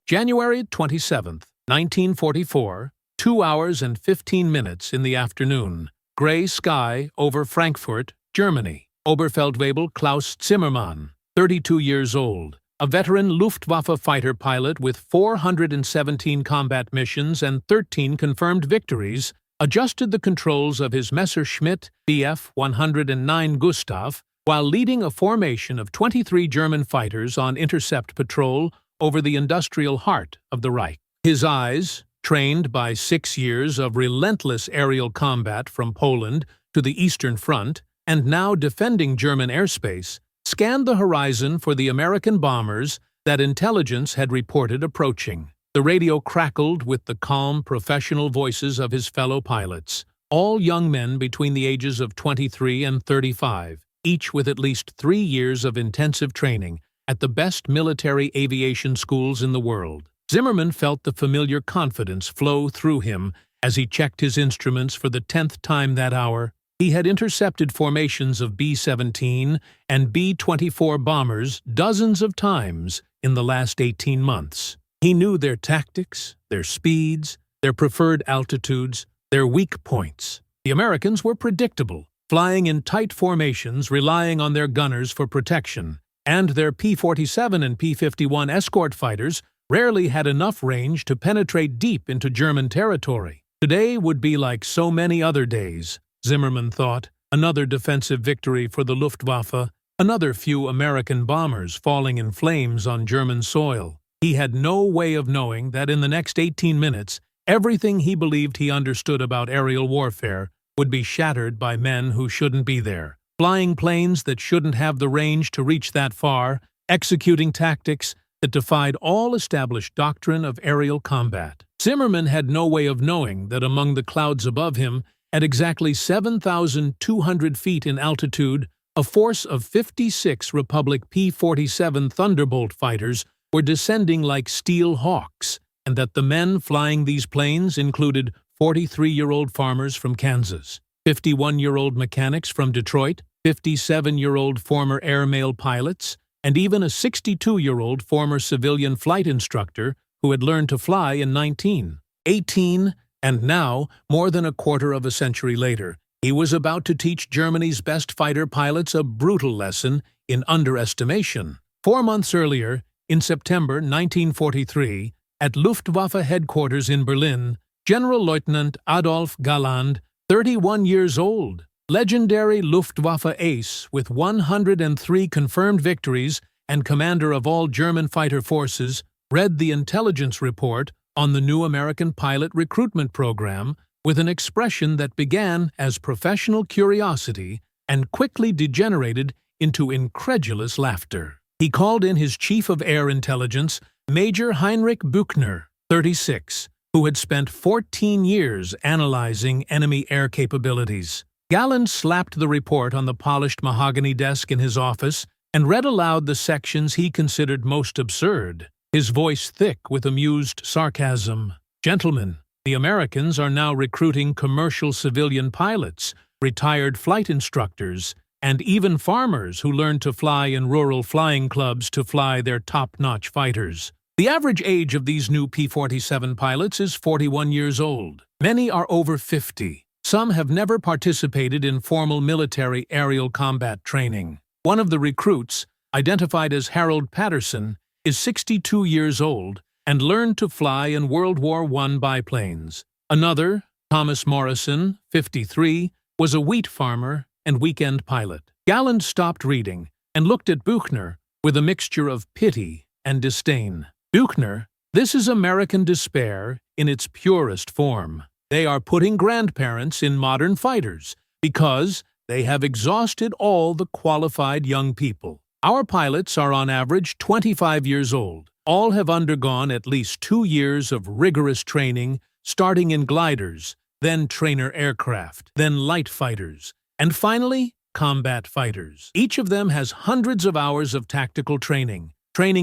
January 27th, 1944, 2 hours and 15 minutes in the afternoon. Gray sky over Frankfurt, Germany. Oberfeldwebel Klaus Zimmermann, 32 years old, a veteran Luftwaffe fighter pilot with 417 combat missions and 13 confirmed victories, adjusted the controls of his Messerschmitt Bf 109 Gustav while leading a formation of 23 German fighters on intercept patrol over the industrial heart of the Reich. His eyes, trained by 6 years of relentless aerial combat from Poland to the Eastern Front, and now defending German airspace, scanned the horizon for the American bombers that intelligence had reported approaching. The radio crackled with the calm, professional voices of his fellow pilots, all young men between the ages of 23 and 35, each with at least 3 years of intensive training at the best military aviation schools in the world. Zimmermann felt the familiar confidence flow through him as he checked his instruments for the 10th time that hour. He had intercepted formations of B-17 and B-24 bombers dozens of times in the last 18 months. He knew their tactics, their speeds, their preferred altitudes, their weak points. The Americans were predictable, flying in tight formations, relying on their gunners for protection, and their P-47 and P-51 escort fighters rarely had enough range to penetrate deep into German territory. Today would be like so many other days, Zimmermann thought, another defensive victory for the Luftwaffe, another few American bombers falling in flames on German soil. He had no way of knowing that in the next 18 minutes, everything he believed he understood about aerial warfare would be shattered by men who shouldn't be there, flying planes that shouldn't have the range to reach that far, executing tactics that defied all established doctrine of aerial combat. Zimmermann had no way of knowing that among the clouds above him, at exactly 7,200 feet in altitude, a force of 56 Republic P-47 Thunderbolt fighters were descending like steel hawks, and that the men flying these planes included 43-year-old farmers from Kansas, 51-year-old mechanics from Detroit, 57-year-old former airmail pilots, and even a 62-year-old former civilian flight instructor who had learned to fly in 1918, and now, more than a quarter of a century later, he was about to teach Germany's best fighter pilots a brutal lesson in underestimation. 4 months earlier, in September 1943, at Luftwaffe headquarters in Berlin, General Lieutenant Adolf Galland, 31 years old, legendary Luftwaffe ace with 103 confirmed victories and commander of all German fighter forces, read the intelligence report on the new American pilot recruitment program with an expression that began as professional curiosity and quickly degenerated into incredulous laughter. He called in his chief of air intelligence, Major Heinrich Büchner, 36, who had spent 14 years analyzing enemy air capabilities. Galland slapped the report on the polished mahogany desk in his office and read aloud the sections he considered most absurd, his voice thick with amused sarcasm. "Gentlemen, the Americans are now recruiting commercial civilian pilots, retired flight instructors, and even farmers who learn to fly in rural flying clubs to fly their top-notch fighters. The average age of these new P-47 pilots is 41 years old. Many are over 50. Some have never participated in formal military aerial combat training. One of the recruits, identified as Harold Patterson, is 62 years old and learned to fly in World War I biplanes. Another, Thomas Morrison, 53, was a wheat farmer and weekend pilot. Galland stopped reading and looked at Büchner with a mixture of pity and disdain. "Büchner, this is American despair in its purest form. They are putting grandparents in modern fighters because they have exhausted all the qualified young people. Our pilots are on average 25 years old. All have undergone at least 2 years of rigorous training, starting in gliders, then trainer aircraft, then light fighters, and finally, combat fighters. Each of them has hundreds of hours of tactical training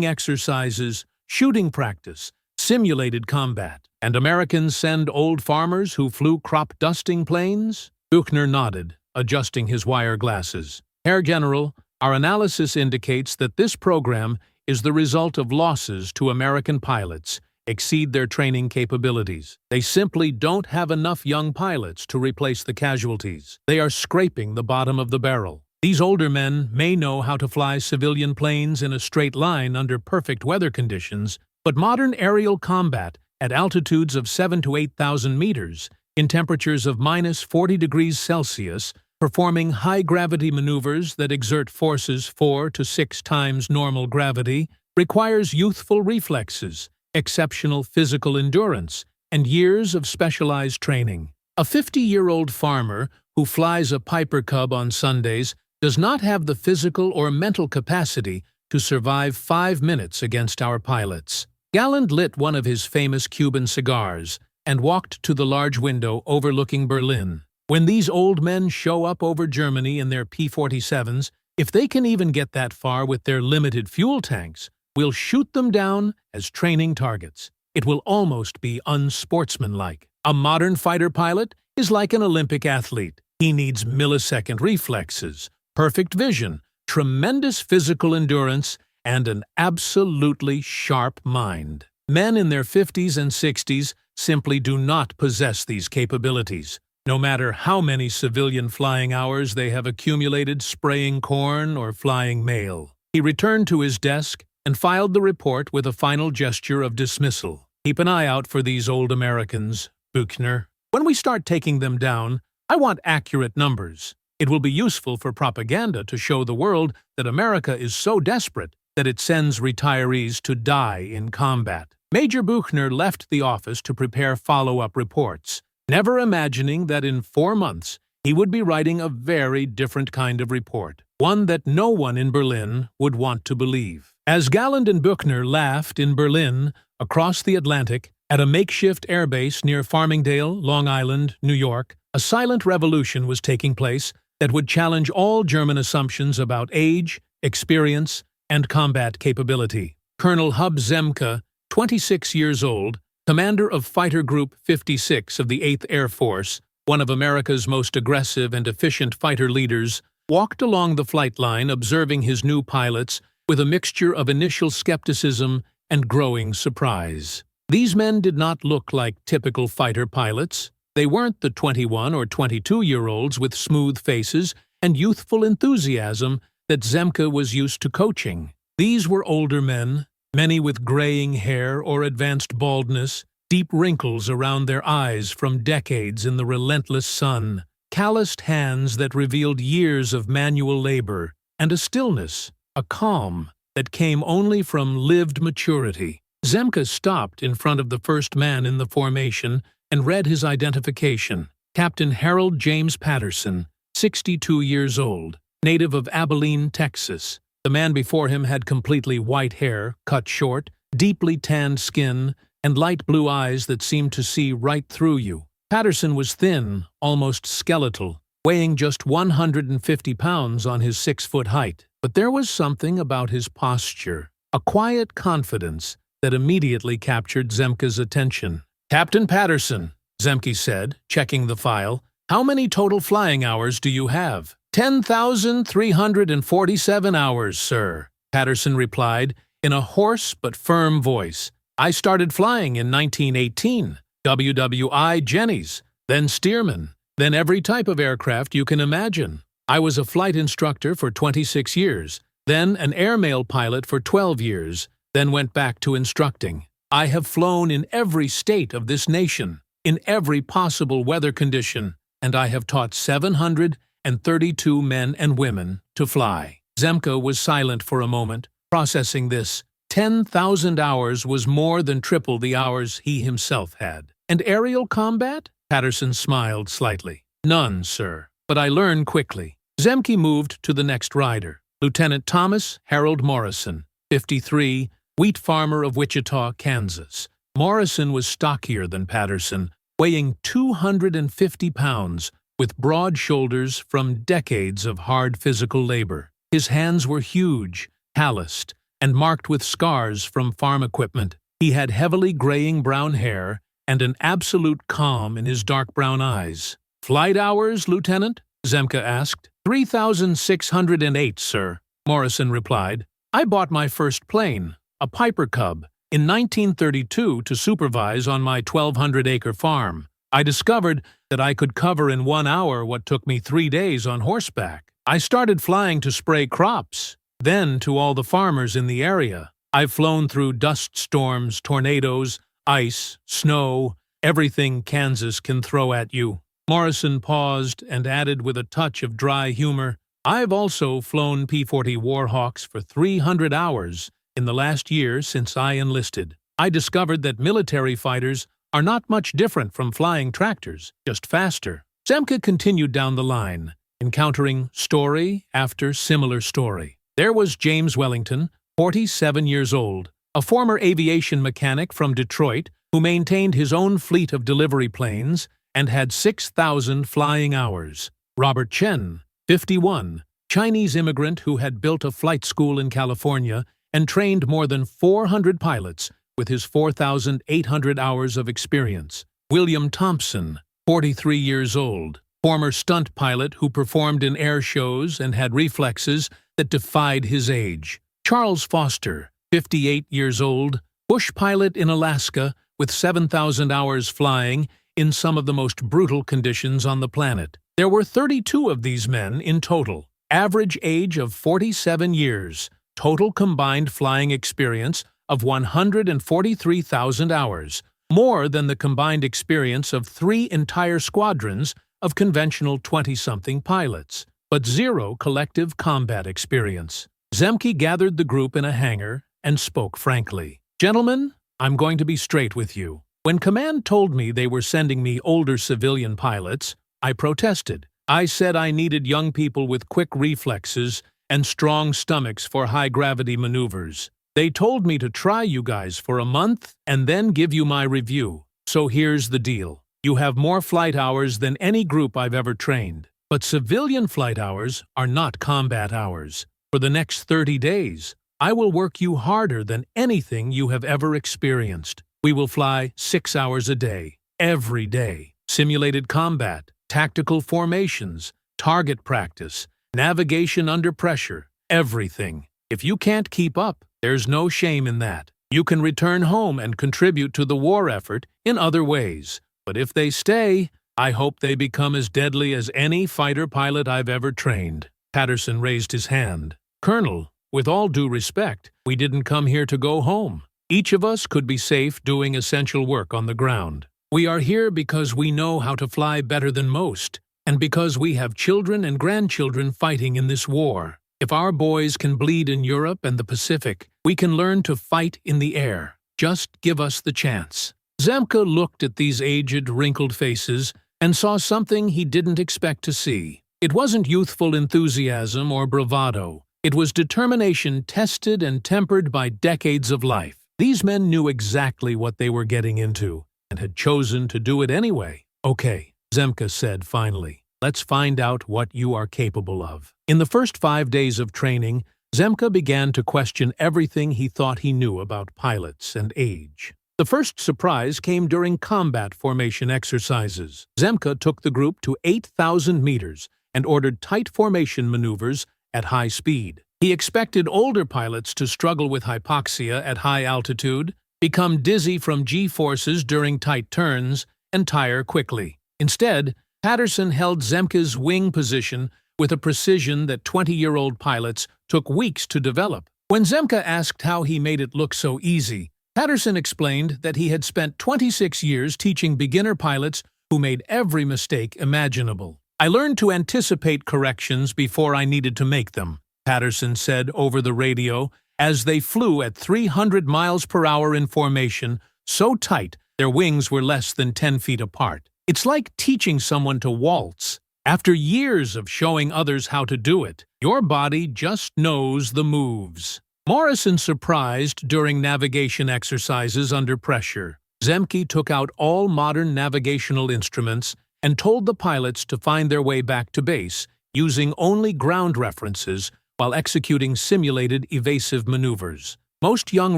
exercises, shooting practice, simulated combat. And Americans send old farmers who flew crop-dusting planes?" Büchner nodded, adjusting his wire glasses. "Herr General, our analysis indicates that this program is the result of losses to American pilots exceed their training capabilities. They simply don't have enough young pilots to replace the casualties. They are scraping the bottom of the barrel. These older men may know how to fly civilian planes in a straight line under perfect weather conditions, but modern aerial combat at altitudes of 7,000 to 8,000 meters, in temperatures of -40 degrees Celsius, performing high-gravity maneuvers that exert forces 4 to 6 times normal gravity, requires youthful reflexes, exceptional physical endurance, and years of specialized training. A 50-year-old farmer who flies a Piper Cub on Sundays does not have the physical or mental capacity to survive 5 minutes against our pilots. Galland lit one of his famous Cuban cigars and walked to the large window overlooking Berlin. When these old men show up over Germany in their P-47s, if they can even get that far with their limited fuel tanks, we'll shoot them down as training targets. It will almost be unsportsmanlike. A modern fighter pilot is like an Olympic athlete. He needs millisecond reflexes, perfect vision, tremendous physical endurance, and an absolutely sharp mind. Men in their 50s and 60s simply do not possess these capabilities. No matter how many civilian flying hours they have accumulated spraying corn or flying mail. He returned to his desk and filed the report with a final gesture of dismissal. Keep an eye out for these old Americans, Buchner. When we start taking them down, I want accurate numbers. It will be useful for propaganda to show the world that America is so desperate that it sends retirees to die in combat. Major Buchner left the office to prepare follow-up reports, never imagining that in 4 months he would be writing a very different kind of report, one that no one in Berlin would want to believe. As Galland and Buchner laughed in Berlin, across the Atlantic, at a makeshift airbase near Farmingdale, Long Island, New York, a silent revolution was taking place that would challenge all German assumptions about age, experience, and combat capability. Colonel Hub Zemke, 26 years old, commander of Fighter Group 56 of the 8th Air Force, one of America's most aggressive and efficient fighter leaders, walked along the flight line observing his new pilots with a mixture of initial skepticism and growing surprise. These men did not look like typical fighter pilots. They weren't the 21 or 22-year-olds with smooth faces and youthful enthusiasm that Zemke was used to coaching. These were older men, many with graying hair or advanced baldness, deep wrinkles around their eyes from decades in the relentless sun, calloused hands that revealed years of manual labor, and a stillness, a calm, that came only from lived maturity. Zemke stopped in front of the first man in the formation and read his identification, Captain Harold James Patterson, 62 years old, native of Abilene, Texas. The man before him had completely white hair, cut short, deeply tanned skin, and light blue eyes that seemed to see right through you. Patterson was thin, almost skeletal, weighing just 150 pounds on his 6-foot height. But there was something about his posture, a quiet confidence that immediately captured Zemke's attention. "Captain Patterson," Zemke said, checking the file, "how many total flying hours do you have?" 10,347 hours, sir," Patterson replied in a hoarse but firm voice. "I started flying in 1918, WWI Jennies, then Stearman, then every type of aircraft you can imagine. I was a flight instructor for 26 years, then an airmail pilot for 12 years, then went back to instructing. I have flown in every state of this nation, in every possible weather condition, and I have taught 732 men and women to fly." Zemke was silent for a moment, processing this. 10,000 hours was more than triple the hours he himself had. "And aerial combat?" Patterson smiled slightly. "None, sir. But I learned quickly." Zemke moved to the next rider, Lieutenant Thomas Harold Morrison, 53, wheat farmer of Wichita, Kansas. Morrison was stockier than Patterson, weighing 250 pounds, with broad shoulders from decades of hard physical labor. His hands were huge, calloused, and marked with scars from farm equipment. He had heavily graying brown hair and an absolute calm in his dark brown eyes. "Flight hours, Lieutenant?" Zemke asked. 3,608, sir," Morrison replied. I bought my first plane, a Piper Cub, in 1932 to supervise on my 1,200-acre farm. I discovered that I could cover in 1 hour what took me 3 days on horseback. I started flying to spray crops, then to all the farmers in the area. I've flown through dust storms, tornadoes, ice, snow, everything Kansas can throw at you. Morrison paused and added with a touch of dry humor, I've also flown P-40 Warhawks for 300 hours in the last year since I enlisted. I discovered that military fighters are not much different from flying tractors, just faster. Zemke continued down the line, encountering story after similar story. There was James Wellington, 47 years old, a former aviation mechanic from Detroit who maintained his own fleet of delivery planes and had 6,000 flying hours. Robert Chen, 51, Chinese immigrant who had built a flight school in California and trained more than 400 pilots with his 4,800 hours of experience. William Thompson, 43 years old, former stunt pilot who performed in air shows and had reflexes that defied his age. Charles Foster, 58 years old, bush pilot in Alaska with 7,000 hours flying in some of the most brutal conditions on the planet. There were 32 of these men in total, average age of 47 years, total combined flying experience of 143,000 hours, more than the combined experience of 3 entire squadrons of conventional 20-something pilots, but 0 collective combat experience. Zemke gathered the group in a hangar and spoke frankly. Gentlemen, I'm going to be straight with you. When command told me they were sending me older civilian pilots, I protested. I said I needed young people with quick reflexes and strong stomachs for high-gravity maneuvers. They told me to try you guys for a month and then give you my review. So here's the deal. You have more flight hours than any group I've ever trained. But civilian flight hours are not combat hours. For the next 30 days, I will work you harder than anything you have ever experienced. We will fly 6 hours a day, every day. Simulated combat, tactical formations, target practice, navigation under pressure, everything. If you can't keep up, there's no shame in that. You can return home and contribute to the war effort in other ways. But if they stay, I hope they become as deadly as any fighter pilot I've ever trained. Patterson raised his hand. Colonel, with all due respect, we didn't come here to go home. Each of us could be safe doing essential work on the ground. We are here because we know how to fly better than most, and because we have children and grandchildren fighting in this war. If our boys can bleed in Europe and the Pacific, we can learn to fight in the air. Just give us the chance. Zemke looked at these aged, wrinkled faces and saw something he didn't expect to see. It wasn't youthful enthusiasm or bravado. It was determination tested and tempered by decades of life. These men knew exactly what they were getting into and had chosen to do it anyway. Okay, Zemke said finally. Let's find out what you are capable of. In the first 5 days of training, Zemke began to question everything he thought he knew about pilots and age. The first surprise came during combat formation exercises. Zemke took the group to 8,000 meters and ordered tight formation maneuvers at high speed. He expected older pilots to struggle with hypoxia at high altitude, become dizzy from G-forces during tight turns, and tire quickly. Instead, Patterson held Zemke's wing position with a precision that 20-year-old pilots took weeks to develop. When Zemke asked how he made it look so easy, Patterson explained that he had spent 26 years teaching beginner pilots who made every mistake imaginable. I learned to anticipate corrections before I needed to make them, Patterson said over the radio as they flew at 300 miles per hour in formation, so tight their wings were less than 10 feet apart. It's like teaching someone to waltz. After years of showing others how to do it, your body just knows the moves. Morrison surprised during navigation exercises under pressure. Zemke took out all modern navigational instruments and told the pilots to find their way back to base using only ground references while executing simulated evasive maneuvers. Most young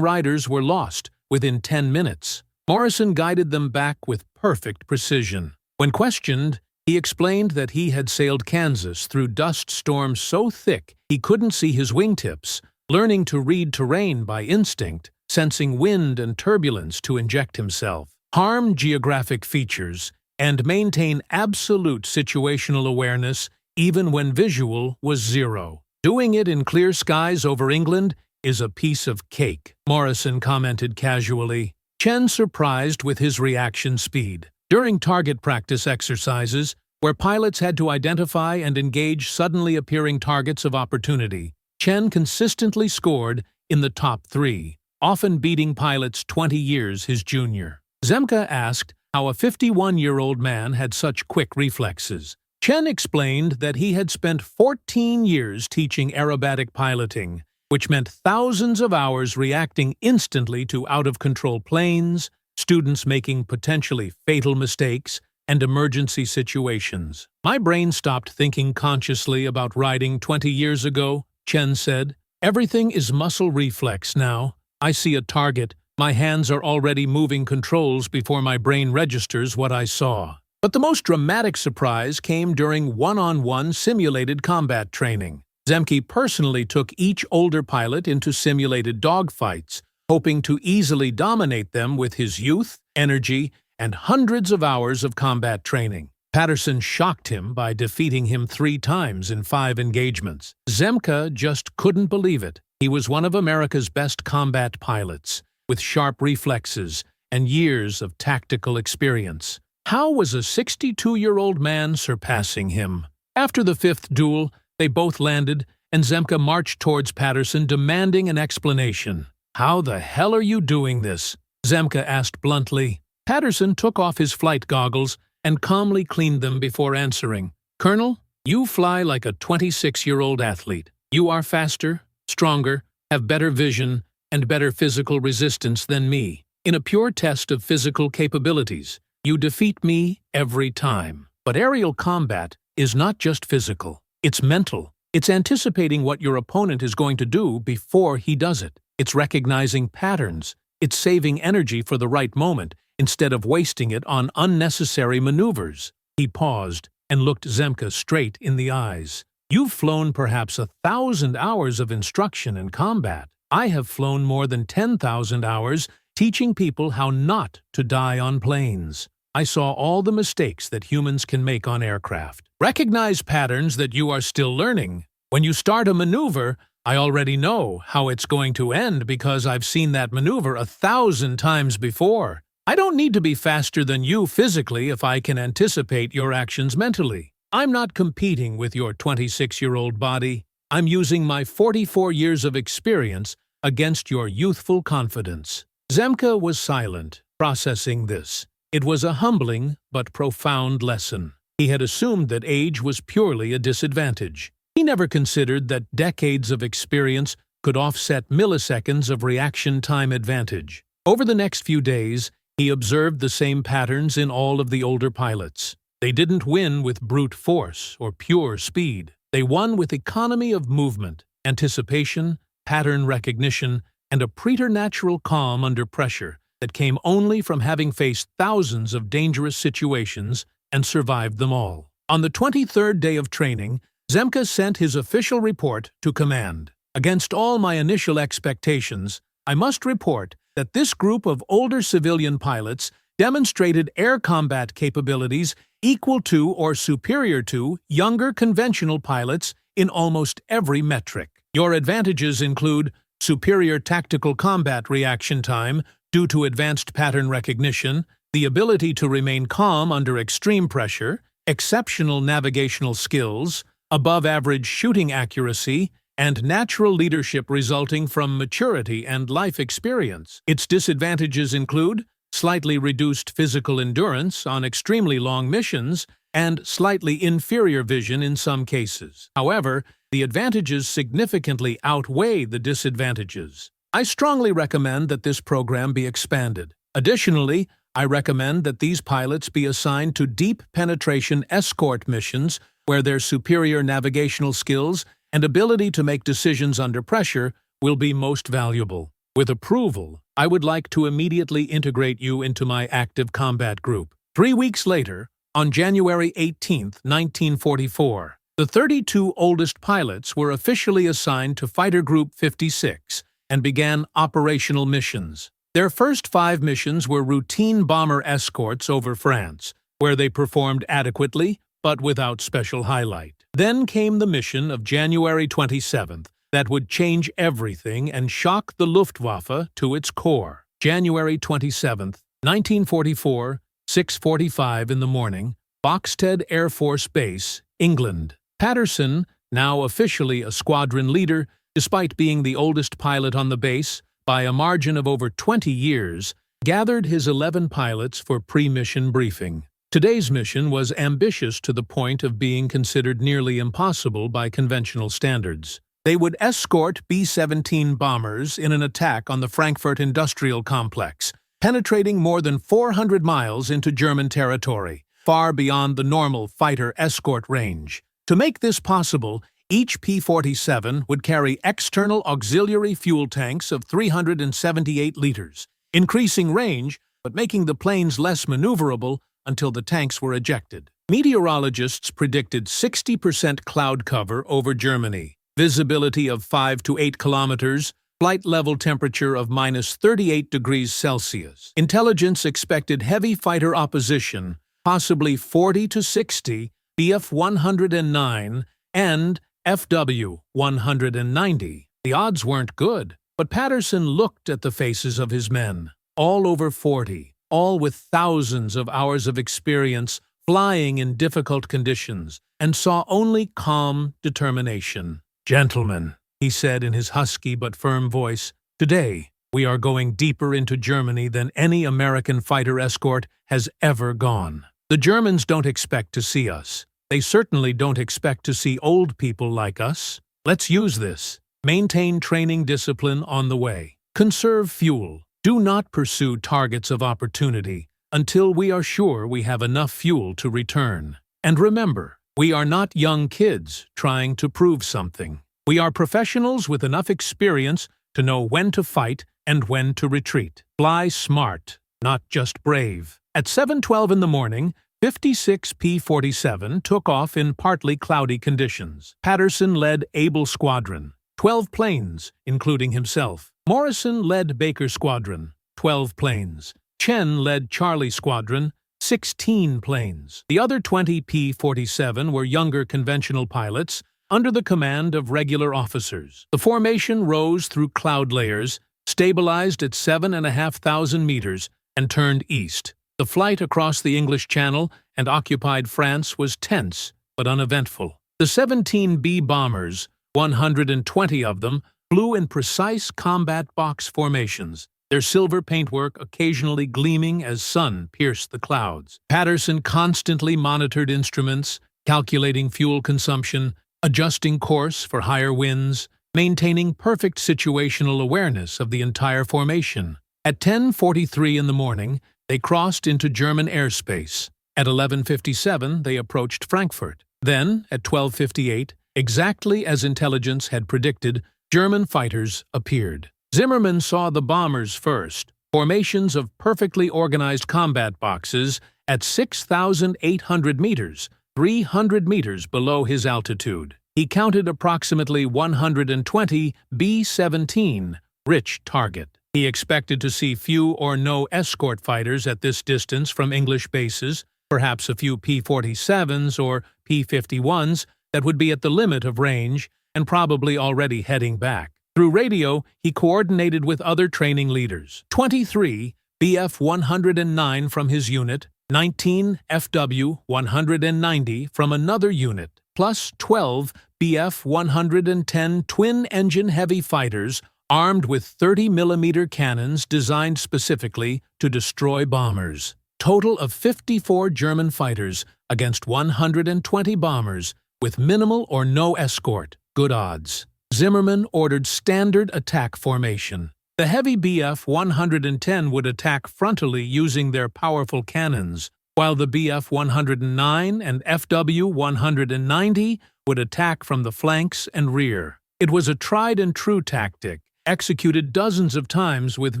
riders were lost within 10 minutes. Morrison guided them back with perfect precision. When questioned, he explained that he had sailed Kansas through dust storms so thick he couldn't see his wingtips, learning to read terrain by instinct, sensing wind and turbulence to inject himself, harm geographic features, and maintain absolute situational awareness even when visual was zero. Doing it in clear skies over England is a piece of cake, Morrison commented casually. Chen surprised with his reaction speed. During target practice exercises, where pilots had to identify and engage suddenly appearing targets of opportunity, Chen consistently scored in the top 3, often beating pilots 20 years his junior. Zemka asked how a 51-year-old man had such quick reflexes. Chen explained that he had spent 14 years teaching aerobatic piloting, which meant thousands of hours reacting instantly to out-of-control planes, students making potentially fatal mistakes, and emergency situations. My brain stopped thinking consciously about riding 20 years ago, Chen said. Everything is muscle reflex now. I see a target. My hands are already moving controls before my brain registers what I saw. But the most dramatic surprise came during one-on-one simulated combat training. Zemke personally took each older pilot into simulated dogfights, hoping to easily dominate them with his youth, energy, and hundreds of hours of combat training. Patterson shocked him by defeating him 3 times in 5 engagements. Zemka just couldn't believe it. He was one of America's best combat pilots, with sharp reflexes and years of tactical experience. How was a 62-year-old man surpassing him? After the 5th duel, they both landed, and Zemka marched towards Patterson demanding an explanation. "How the hell are you doing this?" Zemka asked bluntly. Patterson took off his flight goggles and calmly cleaned them before answering. "Colonel, you fly like a 26-year-old athlete. You are faster, stronger, have better vision, and better physical resistance than me. In a pure test of physical capabilities, you defeat me every time. But aerial combat is not just physical. It's mental. It's anticipating what your opponent is going to do before he does it. It's recognizing patterns. It's saving energy for the right moment instead of wasting it on unnecessary maneuvers." He paused and looked Zemka straight in the eyes. "You've flown perhaps 1,000 hours of instruction in combat. I have flown more than 10,000 hours teaching people how not to die on planes. I saw all the mistakes that humans can make on aircraft. Recognize patterns that you are still learning. When you start a maneuver, I already know how it's going to end because I've seen that maneuver 1,000 times before. I don't need to be faster than you physically if I can anticipate your actions mentally. I'm not competing with your 26-year-old body. I'm using my 44 years of experience against your youthful confidence." Zemka was silent, processing this. It was a humbling but profound lesson. He had assumed that age was purely a disadvantage. He never considered that decades of experience could offset milliseconds of reaction time advantage. Over the next few days, he observed the same patterns in all of the older pilots. They didn't win with brute force or pure speed. They won with economy of movement, anticipation, pattern recognition, and a preternatural calm under pressure that came only from having faced thousands of dangerous situations and survived them all. On the 23rd day of training, Zemka sent his official report to command. "Against all my initial expectations, I must report that this group of older civilian pilots demonstrated air combat capabilities equal to or superior to younger conventional pilots in almost every metric. Your advantages include superior tactical combat reaction time due to advanced pattern recognition, the ability to remain calm under extreme pressure, exceptional navigational skills, above-average shooting accuracy, and natural leadership resulting from maturity and life experience. Its disadvantages include slightly reduced physical endurance on extremely long missions and slightly inferior vision in some cases. However, the advantages significantly outweigh the disadvantages. I strongly recommend that this program be expanded. Additionally, I recommend that these pilots be assigned to deep penetration escort missions where their superior navigational skills and ability to make decisions under pressure will be most valuable. With approval, I would like to immediately integrate you into my active combat group." 3 weeks later, on January 18, 1944, The 32 oldest pilots were officially assigned to Fighter Group 56 and began operational missions. Their first 5 missions were routine bomber escorts over France, where they performed adequately but without special highlight. Then came the mission of January 27th that would change everything and shock the Luftwaffe to its core. January 27th, 1944, 6:45 in the morning, Boxted Air Force Base, England. Patterson, now officially a squadron leader, despite being the oldest pilot on the base by a margin of over 20 years, gathered his 11 pilots for pre-mission briefing. Today's mission was ambitious to the point of being considered nearly impossible by conventional standards. They would escort B-17 bombers in an attack on the Frankfurt industrial complex, penetrating more than 400 miles into German territory, far beyond the normal fighter escort range. To make this possible, each P-47 would carry external auxiliary fuel tanks of 378 liters, increasing range but making the planes less maneuverable until the tanks were ejected. Meteorologists predicted 60% cloud cover over Germany, visibility of 5 to 8 kilometers, flight level temperature of -38 degrees Celsius. Intelligence expected heavy fighter opposition, possibly 40 to 60 Bf-109 and FW-190. The odds weren't good, but Patterson looked at the faces of his men, all over 40, all with thousands of hours of experience flying in difficult conditions, and saw only calm determination. "Gentlemen," he said in his husky but firm voice, "today we are going deeper into Germany than any American fighter escort has ever gone. The Germans don't expect to see us. They certainly don't expect to see old people like us. Let's use this. Maintain training discipline on the way. Conserve fuel. Do not pursue targets of opportunity until we are sure we have enough fuel to return. And remember, we are not young kids trying to prove something. We are professionals with enough experience to know when to fight and when to retreat. Fly smart, not just brave." At 7:12 in the morning, 56 P-47 took off in partly cloudy conditions. Patterson led Able Squadron, 12 planes, including himself. Morrison led Baker Squadron, 12 planes. Chen led Charlie Squadron, 16 planes. The other 20 P-47 were younger conventional pilots under the command of regular officers. The formation rose through cloud layers, stabilized at 7,500 meters, and turned east. The flight across the English Channel and occupied France was tense but uneventful. The 17 B bombers, 120 of them, flew in precise combat box formations, their silver paintwork occasionally gleaming as sun pierced the clouds. Patterson constantly monitored instruments, calculating fuel consumption, adjusting course for higher winds, maintaining perfect situational awareness of the entire formation. At 10:43 in the morning, they crossed into German airspace. At 11:57, they approached Frankfurt. Then, at 12:58, exactly as intelligence had predicted, German fighters appeared. Zimmermann saw the bombers first, formations of perfectly organized combat boxes at 6,800 meters, 300 meters below his altitude. He counted approximately 120 B-17, rich target. He expected to see few or no escort fighters at this distance from English bases, perhaps a few P-47s or P-51s that would be at the limit of range and probably already heading back. Through radio, he coordinated with other training leaders. 23 Bf-109 from his unit, 19 FW-190 from another unit, plus 12 Bf-110 twin-engine heavy fighters armed with 30mm cannons designed specifically to destroy bombers. Total of 54 German fighters against 120 bombers with minimal or no escort. Good odds. Zimmermann ordered standard attack formation. The heavy Bf-110 would attack frontally using their powerful cannons, while the Bf-109 and FW-190 would attack from the flanks and rear. It was a tried-and-true tactic, executed dozens of times with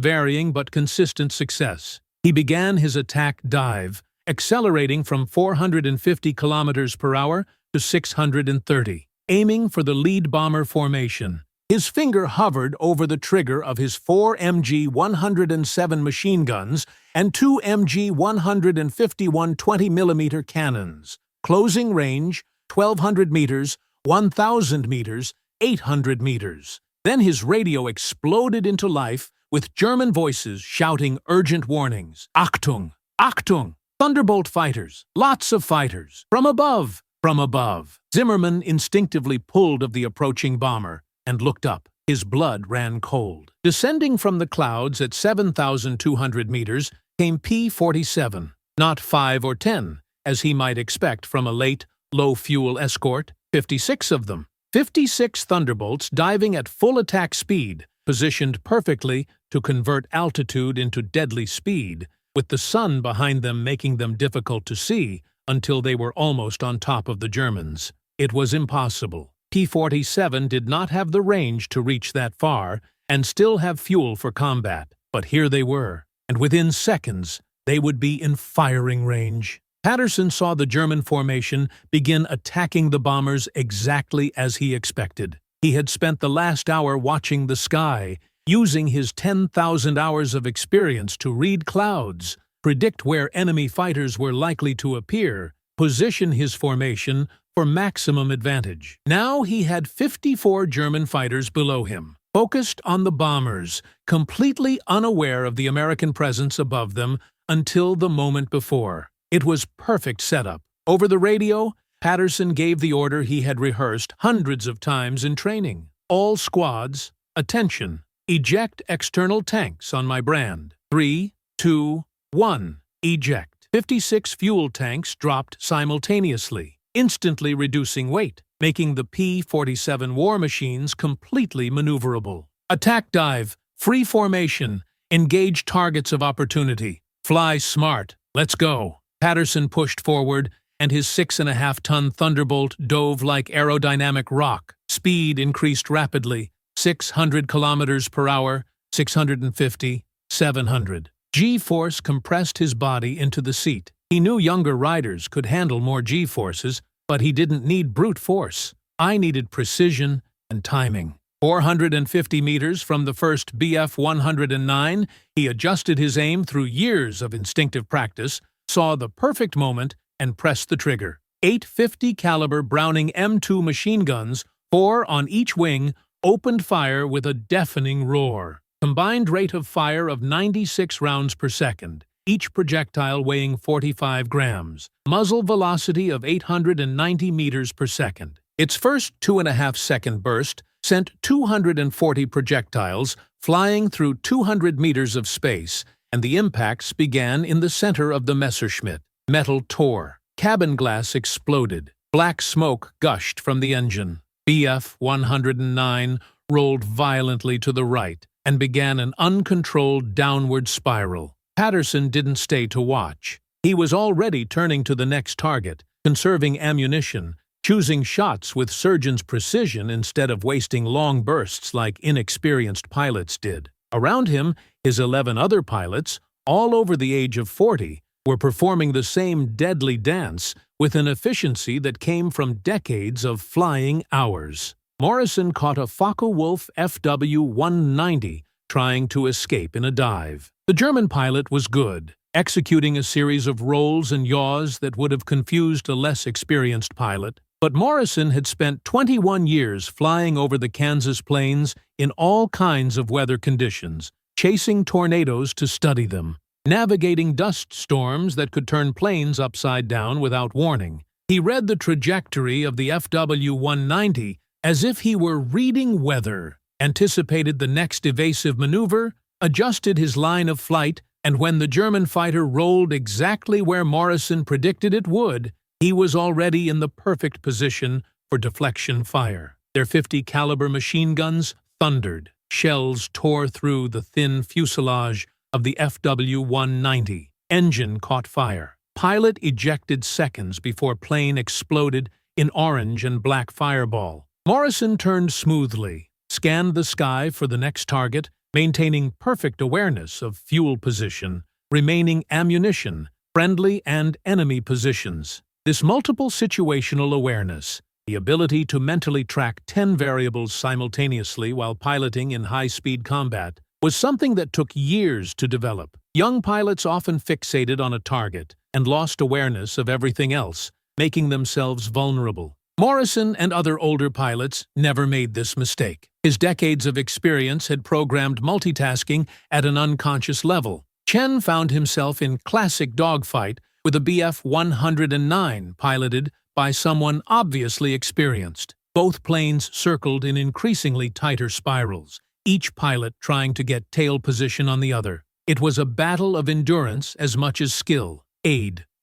varying but consistent success. He began his attack dive, accelerating from 450 kilometers per hour to 630, aiming for the lead bomber formation. His finger hovered over the trigger of his 4 MG-107 machine guns and 2 MG-151 20mm cannons. Closing range, 1,200 meters, 1,000 meters, 800 meters. Then his radio exploded into life with German voices shouting urgent warnings. Achtung! Achtung! Thunderbolt fighters! Lots of fighters! From above! From above! Zimmermann instinctively pulled of the approaching bomber and looked up. His blood ran cold. Descending from the clouds at 7,200 meters came P-47, not 5 or 10, as he might expect from a late, low-fuel escort. 56 of them. 56 Thunderbolts diving at full attack speed, positioned perfectly to convert altitude into deadly speed, with the sun behind them making them difficult to see until they were almost on top of the Germans. It was impossible. P-47 did not have the range to reach that far and still have fuel for combat, but here they were, and within seconds they would be in firing range. Patterson saw the German formation begin attacking the bombers exactly as he expected. He had spent the last hour watching the sky, using his 10,000 hours of experience to read clouds, predict where enemy fighters were likely to appear, position his formation for maximum advantage. Now he had 54 German fighters below him, focused on the bombers, completely unaware of the American presence above them until the moment before. It was perfect setup. Over the radio, Patterson gave the order he had rehearsed hundreds of times in training. All squads, attention, eject external tanks on my brand. 3, 2, 1, eject. 56 fuel tanks dropped simultaneously, instantly reducing weight, making the P-47 war machines completely maneuverable. Attack dive, free formation, engage targets of opportunity, fly smart, let's go. Patterson pushed forward, and his 6.5-ton Thunderbolt dove like aerodynamic rock. Speed increased rapidly, 600 kilometers per hour, 650, 700. G-force compressed his body into the seat. He knew younger riders could handle more G-forces, but he didn't need brute force. I needed precision and timing. 450 meters from the first BF-109, he adjusted his aim through years of instinctive practice, saw the perfect moment, and pressed the trigger. 850 caliber Browning M2 machine guns, 4 on each wing, opened fire with a deafening roar. Combined rate of fire of 96 rounds per second, each projectile weighing 45 grams. Muzzle velocity of 890 meters per second. Its first 2.5-second burst sent 240 projectiles flying through 200 meters of space, and the impacts began in the center of the Messerschmitt. Metal tore. Cabin glass exploded. Black smoke gushed from the engine. BF-109 rolled violently to the right and began an uncontrolled downward spiral. Patterson didn't stay to watch. He was already turning to the next target, conserving ammunition, choosing shots with surgeon's precision instead of wasting long bursts like inexperienced pilots did. Around him, his 11 other pilots, all over the age of 40, were performing the same deadly dance with an efficiency that came from decades of flying hours. Morrison caught a Focke-Wulf FW-190 trying to escape in a dive. The German pilot was good, executing a series of rolls and yaws that would have confused a less experienced pilot. But Morrison had spent 21 years flying over the Kansas plains in all kinds of weather conditions, chasing tornadoes to study them, navigating dust storms that could turn planes upside down without warning. He read the trajectory of the FW-190 as if he were reading weather, anticipated the next evasive maneuver, adjusted his line of flight, and when the German fighter rolled exactly where Morrison predicted it would, he was already in the perfect position for deflection fire. Their 50 caliber machine guns thundered. Shells tore through the thin fuselage of the FW-190. Engine caught fire. Pilot ejected seconds before plane exploded in orange and black fireball. Morrison turned smoothly, scanned the sky for the next target, maintaining perfect awareness of fuel position, remaining ammunition, friendly and enemy positions. This multiple situational awareness, the ability to mentally track 10 variables simultaneously while piloting in high-speed combat, was something that took years to develop. Young pilots often fixated on a target and lost awareness of everything else, making themselves vulnerable. Morrison and other older pilots never made this mistake. His decades of experience had programmed multitasking at an unconscious level. Chen found himself in classic dogfight with a BF-109 piloted by someone obviously experienced. Both planes circled in increasingly tighter spirals, each pilot trying to get tail position on the other. It was a battle of endurance as much as skill.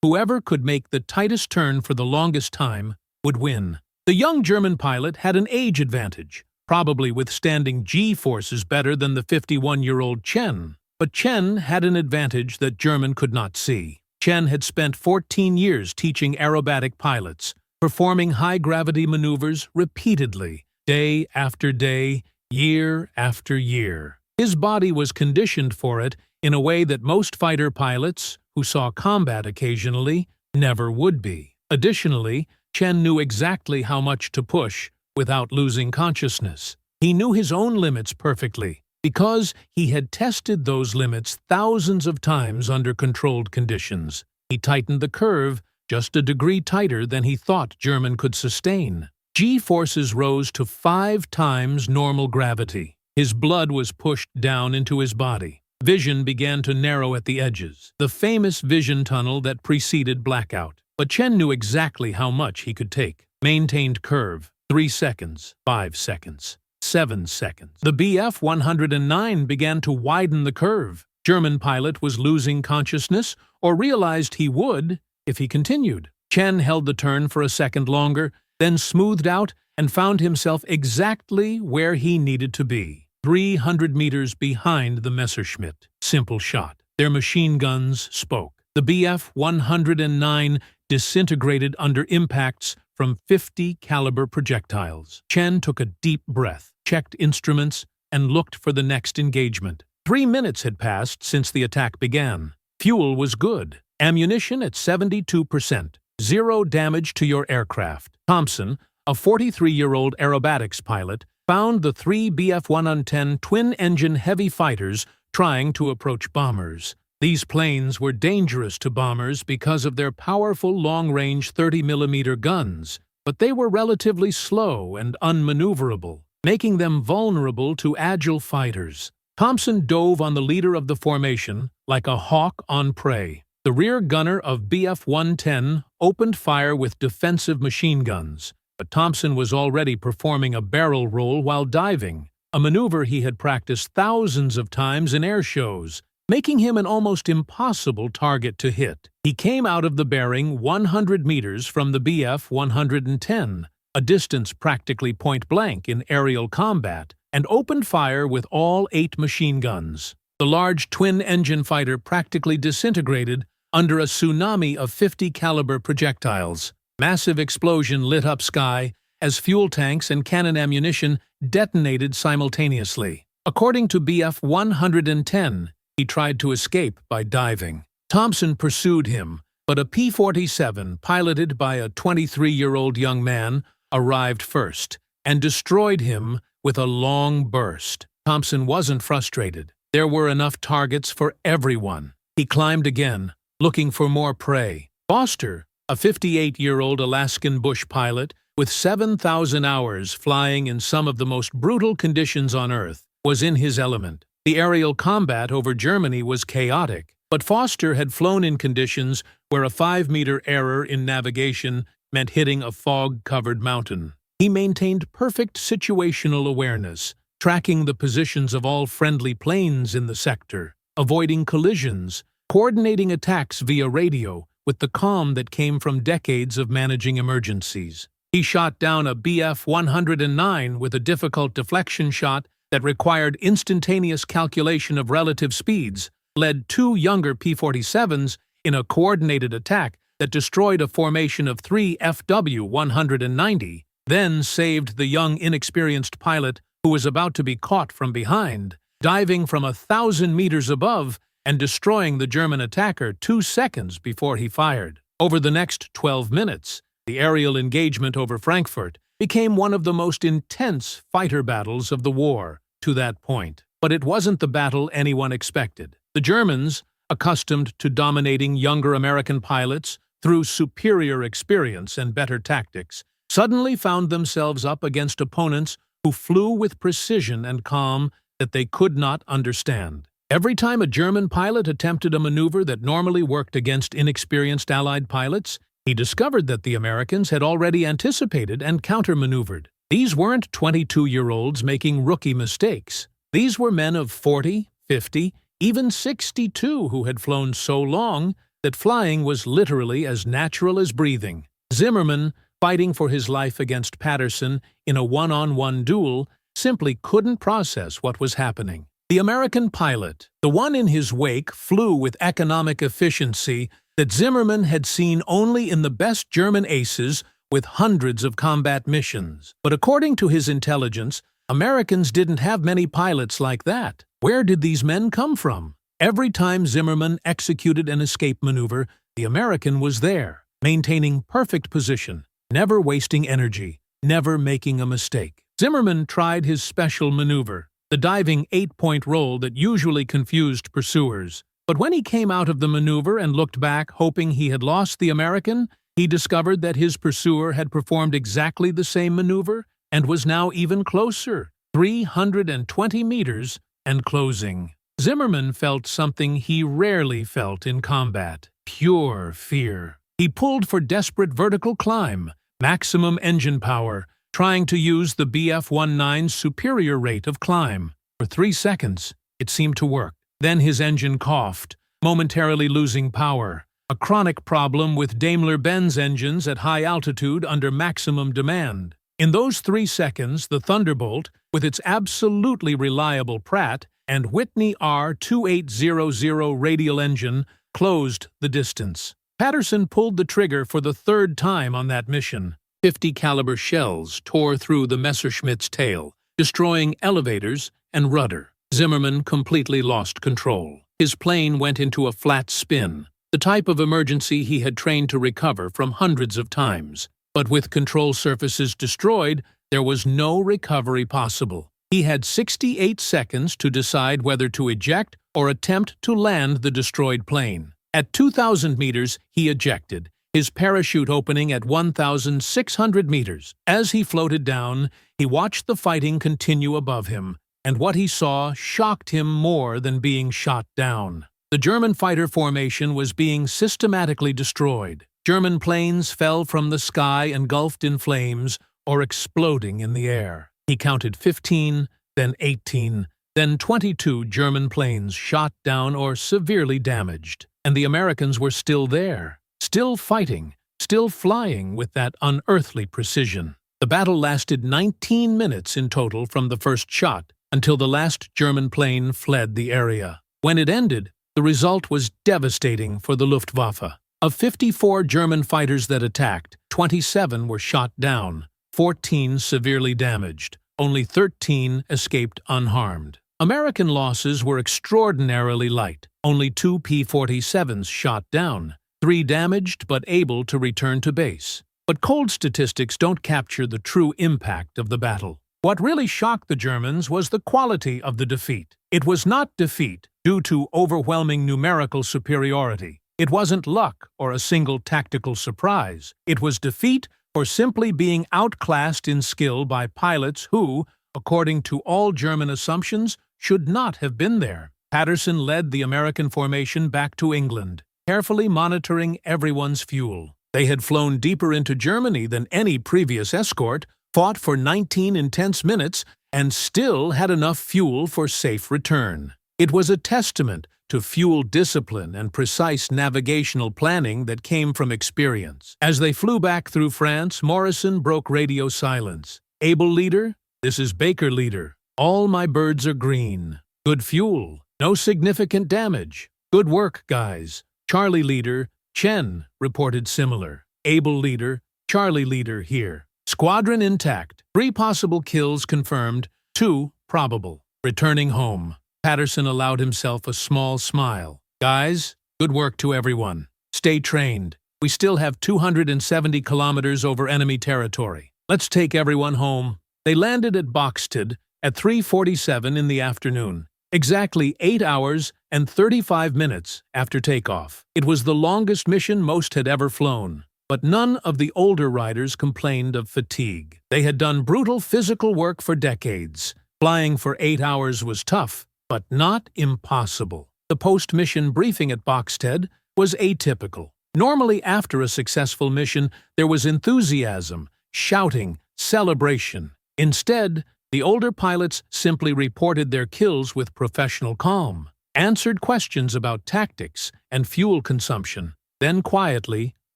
Whoever could make the tightest turn for the longest time would win. The young German pilot had an age advantage, probably withstanding G-forces better than the 51-year-old Chen. But Chen had an advantage that German could not see. Chen had spent 14 years teaching aerobatic pilots, performing high-gravity maneuvers repeatedly, day after day, year after year. His body was conditioned for it in a way that most fighter pilots, who saw combat occasionally, never would be. Additionally, Chen knew exactly how much to push without losing consciousness. He knew his own limits perfectly, because he had tested those limits thousands of times under controlled conditions. He tightened the curve just a degree tighter than he thought German could sustain. G-forces rose to 5 times normal gravity. His blood was pushed down into his body. Vision began to narrow at the edges, the famous vision tunnel that preceded blackout. But Chen knew exactly how much he could take. Maintained curve, 3 seconds, 5 seconds. 7 seconds. The BF-109 began to widen the curve. German pilot was losing consciousness or realized he would if he continued. Chen held the turn for a second longer, then smoothed out and found himself exactly where he needed to be, 300 meters behind the Messerschmitt. Simple shot. Their machine guns spoke. The BF-109 disintegrated under impacts from 50 caliber projectiles. Chen took a deep breath, checked instruments, and looked for the next engagement. 3 minutes had passed since the attack began. Fuel was good. Ammunition at 72%. 0 damage to your aircraft. Thompson, a 43-year-old aerobatics pilot, found the 3 BF-110 twin-engine heavy fighters trying to approach bombers. These planes were dangerous to bombers because of their powerful long-range 30mm guns, but they were relatively slow and unmaneuverable, making them vulnerable to agile fighters. Thompson dove on the leader of the formation like a hawk on prey. The rear gunner of BF-110 opened fire with defensive machine guns, but Thompson was already performing a barrel roll while diving, a maneuver he had practiced thousands of times in air shows, making him an almost impossible target to hit. He came out of the bearing 100 meters from the BF-110, a distance practically point-blank in aerial combat, and opened fire with all 8 machine guns. The large twin-engine fighter practically disintegrated under a tsunami of 50 caliber projectiles. Massive explosion lit up sky as fuel tanks and cannon ammunition detonated simultaneously. According to BF-110, he tried to escape by diving. Thompson pursued him, but a P-47 piloted by a 23-year-old young man arrived first and destroyed him with a long burst. Thompson wasn't frustrated. There were enough targets for everyone. He climbed again, looking for more prey. Foster, a 58-year-old Alaskan bush pilot with 7,000 hours flying in some of the most brutal conditions on Earth, was in his element. The aerial combat over Germany was chaotic, but Foster had flown in conditions where a 5-meter error in navigation meant hitting a fog-covered mountain. He maintained perfect situational awareness, tracking the positions of all friendly planes in the sector, avoiding collisions, coordinating attacks via radio with the calm that came from decades of managing emergencies. He shot down a BF-109 with a difficult deflection shot that required instantaneous calculation of relative speeds, led 2 younger P-47s in a coordinated attack that destroyed a formation of 3 FW-190, then saved the young inexperienced pilot who was about to be caught from behind, diving from 1,000 meters above and destroying the German attacker 2 seconds before he fired. Over the next 12 minutes, the aerial engagement over Frankfurt became one of the most intense fighter battles of the war to that point. But it wasn't the battle anyone expected. The Germans, accustomed to dominating younger American pilots through superior experience and better tactics, suddenly found themselves up against opponents who flew with precision and calm that they could not understand. Every time a German pilot attempted a maneuver that normally worked against inexperienced Allied pilots, he discovered that the Americans had already anticipated and counter-maneuvered. These weren't 22-year-olds making rookie mistakes. These were men of 40, 50, even 62 who had flown so long that flying was literally as natural as breathing. Zimmermann, fighting for his life against Patterson in a one-on-one duel, simply couldn't process what was happening. The American pilot, the one in his wake, flew with economic efficiency that Zimmermann had seen only in the best German aces with hundreds of combat missions. But according to his intelligence, Americans didn't have many pilots like that. Where did these men come from? Every time Zimmermann executed an escape maneuver, the American was there, maintaining perfect position, never wasting energy, never making a mistake. Zimmermann tried his special maneuver, the diving 8-point roll that usually confused pursuers. But when he came out of the maneuver and looked back hoping he had lost the American, he discovered that his pursuer had performed exactly the same maneuver and was now even closer, 320 meters, and closing. Zimmermann felt something he rarely felt in combat: pure fear. He pulled for desperate vertical climb, maximum engine power, trying to use the Bf-19's superior rate of climb. For 3 seconds, it seemed to work. Then his engine coughed, momentarily losing power, a chronic problem with Daimler-Benz engines at high altitude under maximum demand. In those 3 seconds, the Thunderbolt, with its absolutely reliable Pratt and Whitney R2800 radial engine, closed the distance. Patterson pulled the trigger for the 3rd time on that mission. 50 caliber shells tore through the Messerschmitt's tail, destroying elevators and rudder. Zimmermann completely lost control. His plane went into a flat spin, the type of emergency he had trained to recover from hundreds of times. But with control surfaces destroyed, there was no recovery possible. He had 68 seconds to decide whether to eject or attempt to land the destroyed plane. At 2,000 meters, he ejected, his parachute opening at 1,600 meters. As he floated down, he watched the fighting continue above him, and what he saw shocked him more than being shot down. The German fighter formation was being systematically destroyed. German planes fell from the sky engulfed in flames or exploding in the air. He counted 15, then 18, then 22 German planes shot down or severely damaged. And the Americans were still there, still fighting, still flying with that unearthly precision. The battle lasted 19 minutes in total from the first shot until the last German plane fled the area. When it ended, the result was devastating for the Luftwaffe. Of 54 German fighters that attacked, 27 were shot down, 14 severely damaged. Only 13 escaped unharmed. American losses were extraordinarily light. Only 2 P-47s shot down, 3 damaged but able to return to base. But cold statistics don't capture the true impact of the battle. What really shocked the Germans was the quality of the defeat. It was not defeat due to overwhelming numerical superiority. It wasn't luck or a single tactical surprise. It was defeat for simply being outclassed in skill by pilots who, according to all German assumptions, should not have been there. Patterson led the American formation back to England, carefully monitoring everyone's fuel. They had flown deeper into Germany than any previous escort, fought for 19 intense minutes, and still had enough fuel for safe return. It was a testament to fuel discipline and precise navigational planning that came from experience. As they flew back through France, Morrison broke radio silence. "Able leader, this is Baker leader. All my birds are green. Good fuel. No significant damage. Good work, guys." Charlie leader, Chen, reported similar. "Able leader, Charlie leader here. Squadron intact. 3 possible kills confirmed, 2 probable. Returning home." Patterson allowed himself a small smile. "Guys, good work to everyone. Stay trained. We still have 270 kilometers over enemy territory. Let's take everyone home." They landed at Boxted at 3:47 in the afternoon, exactly 8 hours and 35 minutes after takeoff. It was the longest mission most had ever flown. But none of the older riders complained of fatigue. They had done brutal physical work for decades. Flying for 8 hours was tough, but not impossible. The post-mission briefing at Boxted was atypical. Normally, after a successful mission, there was enthusiasm, shouting, celebration. Instead, the older pilots simply reported their kills with professional calm, answered questions about tactics and fuel consumption, then quietly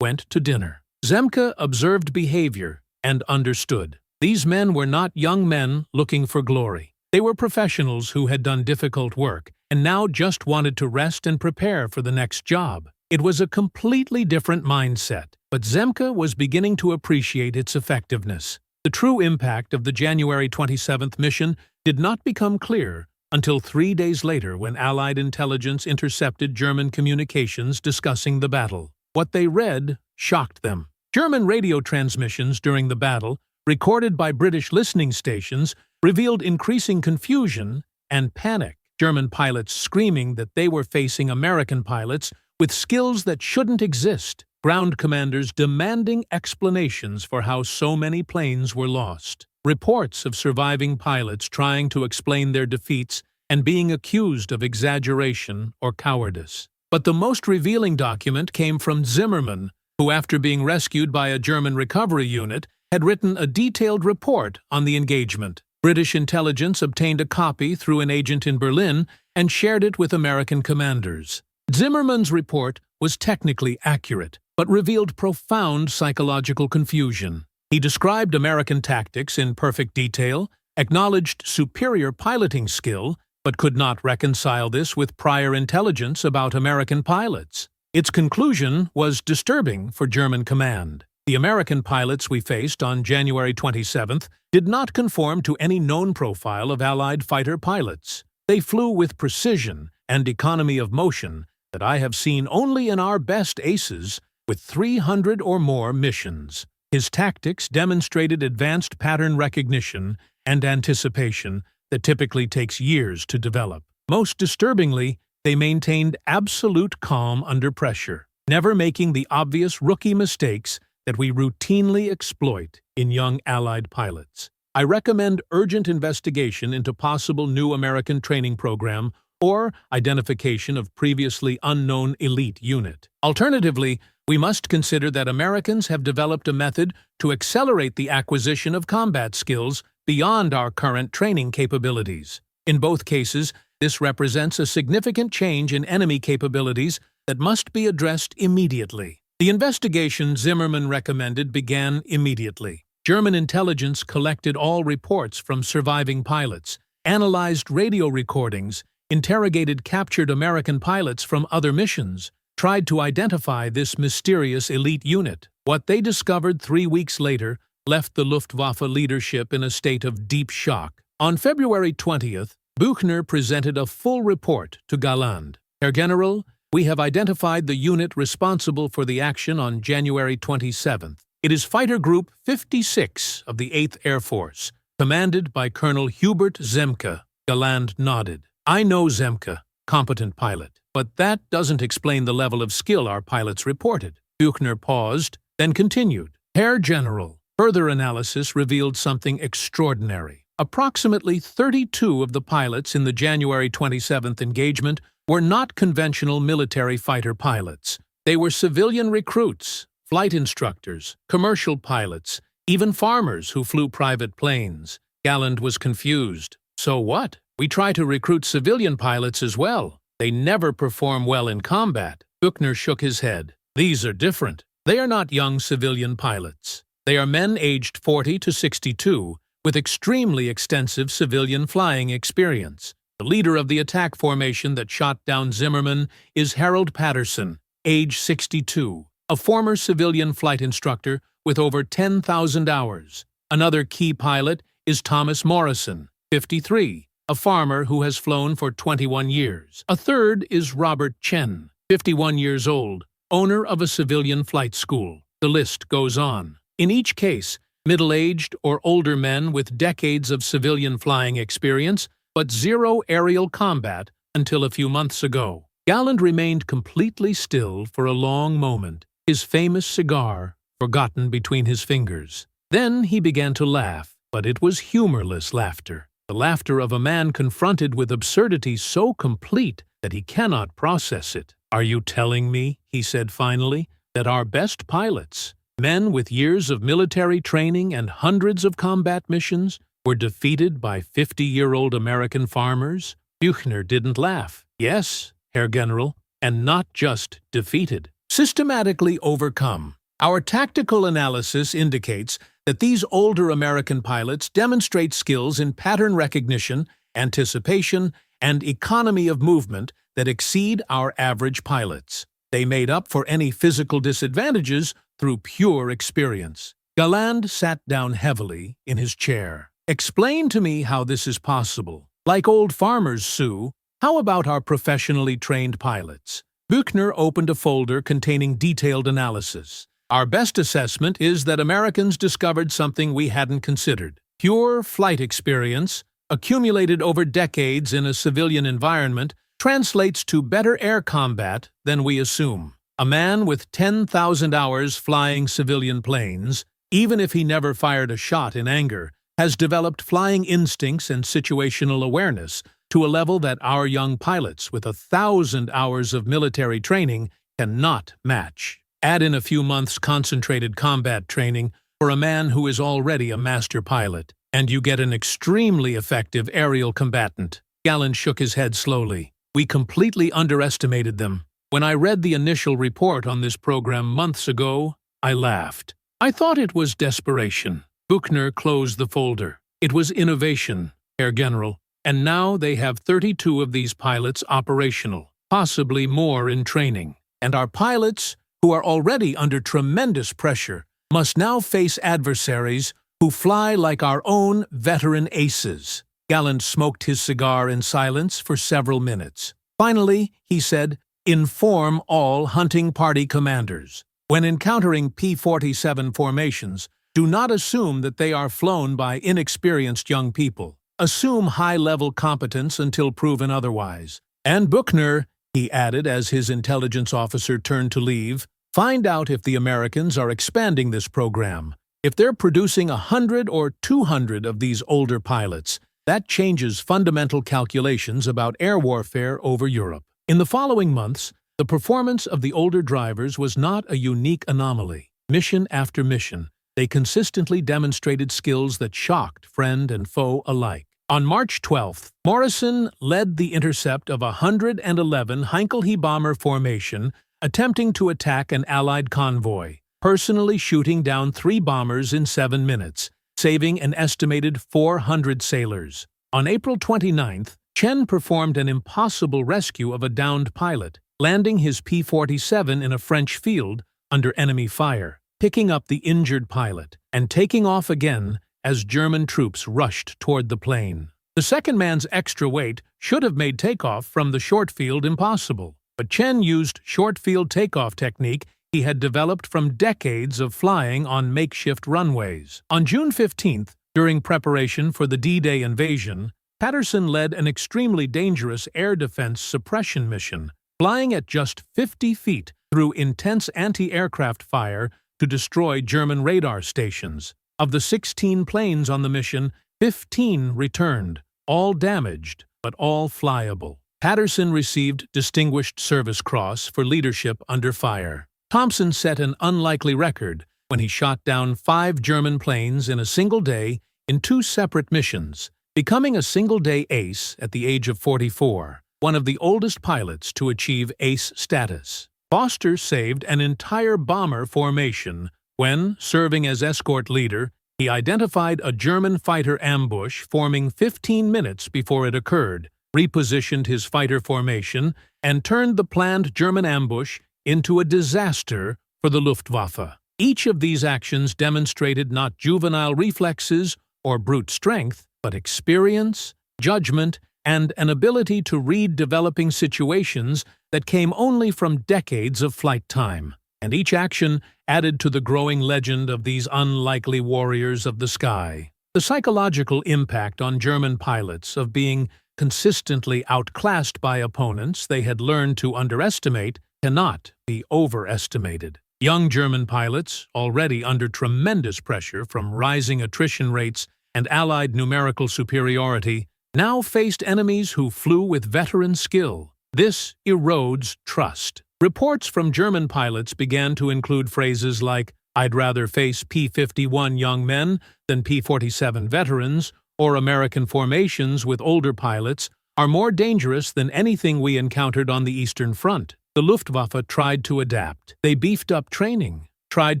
went to dinner. Zemke observed behavior and understood. These men were not young men looking for glory. They were professionals who had done difficult work and now just wanted to rest and prepare for the next job. It was a completely different mindset, but Zemke was beginning to appreciate its effectiveness. The true impact of the January 27th mission did not become clear until 3 days later when Allied intelligence intercepted German communications discussing the battle. What they read shocked them. German radio transmissions during the battle, recorded by British listening stations, revealed increasing confusion and panic. German pilots screaming that they were facing American pilots with skills that shouldn't exist. Ground commanders demanding explanations for how so many planes were lost. Reports of surviving pilots trying to explain their defeats and being accused of exaggeration or cowardice. But the most revealing document came from Zimmermann, who, after being rescued by a German recovery unit, had written a detailed report on the engagement. British intelligence obtained a copy through an agent in Berlin and shared it with American commanders. Zimmermann's report was technically accurate, but revealed profound psychological confusion. He described American tactics in perfect detail, acknowledged superior piloting skill, but could not reconcile this with prior intelligence about American pilots. Its conclusion was disturbing for German command. The American pilots we faced on January 27th did not conform to any known profile of Allied fighter pilots. They flew with precision and economy of motion that I have seen only in our best aces with 300 or more missions. His tactics demonstrated advanced pattern recognition and anticipation that typically takes years to develop. Most disturbingly, they maintained absolute calm under pressure, never making the obvious rookie mistakes that we routinely exploit in young Allied pilots. I recommend urgent investigation into possible new American training program or identification of previously unknown elite unit. Alternatively, we must consider that Americans have developed a method to accelerate the acquisition of combat skills beyond our current training capabilities. In both cases, this represents a significant change in enemy capabilities that must be addressed immediately. The investigation Zimmermann recommended began immediately. German intelligence collected all reports from surviving pilots, analyzed radio recordings, interrogated captured American pilots from other missions, tried to identify this mysterious elite unit. What they discovered 3 weeks later left the Luftwaffe leadership in a state of deep shock. On February 20th, Buchner presented a full report to Galland. Herr General, we have identified the unit responsible for the action on January 27th. It is Fighter Group 56 of the 8th Air Force, commanded by Colonel Hubert Zemke. Galland nodded. I know Zemke, competent pilot, but that doesn't explain the level of skill our pilots reported. Buchner paused, then continued. Herr General, further analysis revealed something extraordinary. Approximately 32 of the pilots in the January 27th engagement were not conventional military fighter pilots. They were civilian recruits, flight instructors, commercial pilots, even farmers who flew private planes. Galland was confused. So what? We try to recruit civilian pilots as well. They never perform well in combat. Buchner shook his head. These are different. They are not young civilian pilots. They are men aged 40 to 62 with extremely extensive civilian flying experience. The leader of the attack formation that shot down Zimmermann is Harold Patterson, age 62, a former civilian flight instructor with over 10,000 hours. Another key pilot is Thomas Morrison, 53, a farmer who has flown for 21 years. A third is Robert Chen, 51 years old, owner of a civilian flight school. The list goes on. In each case, middle-aged or older men with decades of civilian flying experience, but zero aerial combat until a few months ago. Galland remained completely still for a long moment, his famous cigar forgotten between his fingers. Then he began to laugh, but it was humorless laughter. The laughter of a man confronted with absurdity so complete that he cannot process it. "Are you telling me," he said finally, "that our best pilots, men with years of military training and hundreds of combat missions, were defeated by 50-year-old American farmers?" Buchner didn't laugh. "Yes, Herr General, and not just defeated. Systematically overcome. Our tactical analysis indicates that these older American pilots demonstrate skills in pattern recognition, anticipation, and economy of movement that exceed our average pilots. They made up for any physical disadvantages through pure experience." Galland sat down heavily in his chair. "Explain to me how this is possible. Like old farmers, Sue, how about our professionally trained pilots?" Buchner opened a folder containing detailed analysis. "Our best assessment is that Americans discovered something we hadn't considered. Pure flight experience, accumulated over decades in a civilian environment, translates to better air combat than we assume. A man with 10,000 hours flying civilian planes, even if he never fired a shot in anger, has developed flying instincts and situational awareness to a level that our young pilots with 1,000 hours of military training cannot match. Add in a few months' concentrated combat training for a man who is already a master pilot, and you get an extremely effective aerial combatant." Galland shook his head slowly. "We completely underestimated them. When I read the initial report on this program months ago, I laughed. I thought it was desperation." Buchner closed the folder. "It was innovation, Herr General, and now they have 32 of these pilots operational, possibly more in training. And our pilots, who are already under tremendous pressure, must now face adversaries who fly like our own veteran aces." Galland smoked his cigar in silence for several minutes. Finally, he said, "Inform all hunting party commanders. When encountering P-47 formations, do not assume that they are flown by inexperienced young people. Assume high-level competence until proven otherwise. And Buchner," he added as his intelligence officer turned to leave, "find out if the Americans are expanding this program. If they're producing 100 or 200 of these older pilots, that changes fundamental calculations about air warfare over Europe." In the following months, the performance of the older drivers was not a unique anomaly. Mission after mission, they consistently demonstrated skills that shocked friend and foe alike. On March 12th, Morrison led the intercept of a 111 Heinkel bomber formation attempting to attack an Allied convoy, personally shooting down 3 bombers in 7 minutes, saving an estimated 400 sailors. On April 29th, Chen performed an impossible rescue of a downed pilot, landing his P-47 in a French field under enemy fire, picking up the injured pilot, and taking off again as German troops rushed toward the plane. The second man's extra weight should have made takeoff from the short field impossible, but Chen used short field takeoff technique he had developed from decades of flying on makeshift runways. On June 15th, during preparation for the D-Day invasion, Patterson led an extremely dangerous air defense suppression mission, flying at just 50 feet through intense anti-aircraft fire to destroy German radar stations. Of the 16 planes on the mission, 15 returned, all damaged, but all flyable. Patterson received Distinguished Service Cross for leadership under fire. Thompson set an unlikely record when he shot down 5 German planes in a single day in 2 separate missions, becoming a single-day ace at the age of 44, one of the oldest pilots to achieve ace status. Foster saved an entire bomber formation when, serving as escort leader, he identified a German fighter ambush forming 15 minutes before it occurred, repositioned his fighter formation, and turned the planned German ambush into a disaster for the Luftwaffe. Each of these actions demonstrated not juvenile reflexes or brute strength, but experience, judgment, and an ability to read developing situations that came only from decades of flight time. And each action added to the growing legend of these unlikely warriors of the sky. The psychological impact on German pilots of being consistently outclassed by opponents they had learned to underestimate cannot be overestimated. Young German pilots, already under tremendous pressure from rising attrition rates and Allied numerical superiority, now faced enemies who flew with veteran skill. This erodes trust. Reports from German pilots began to include phrases like, "I'd rather face P-51 young men than P-47 veterans," or "American formations with older pilots are more dangerous than anything we encountered on the Eastern Front." The Luftwaffe tried to adapt. They beefed up training, tried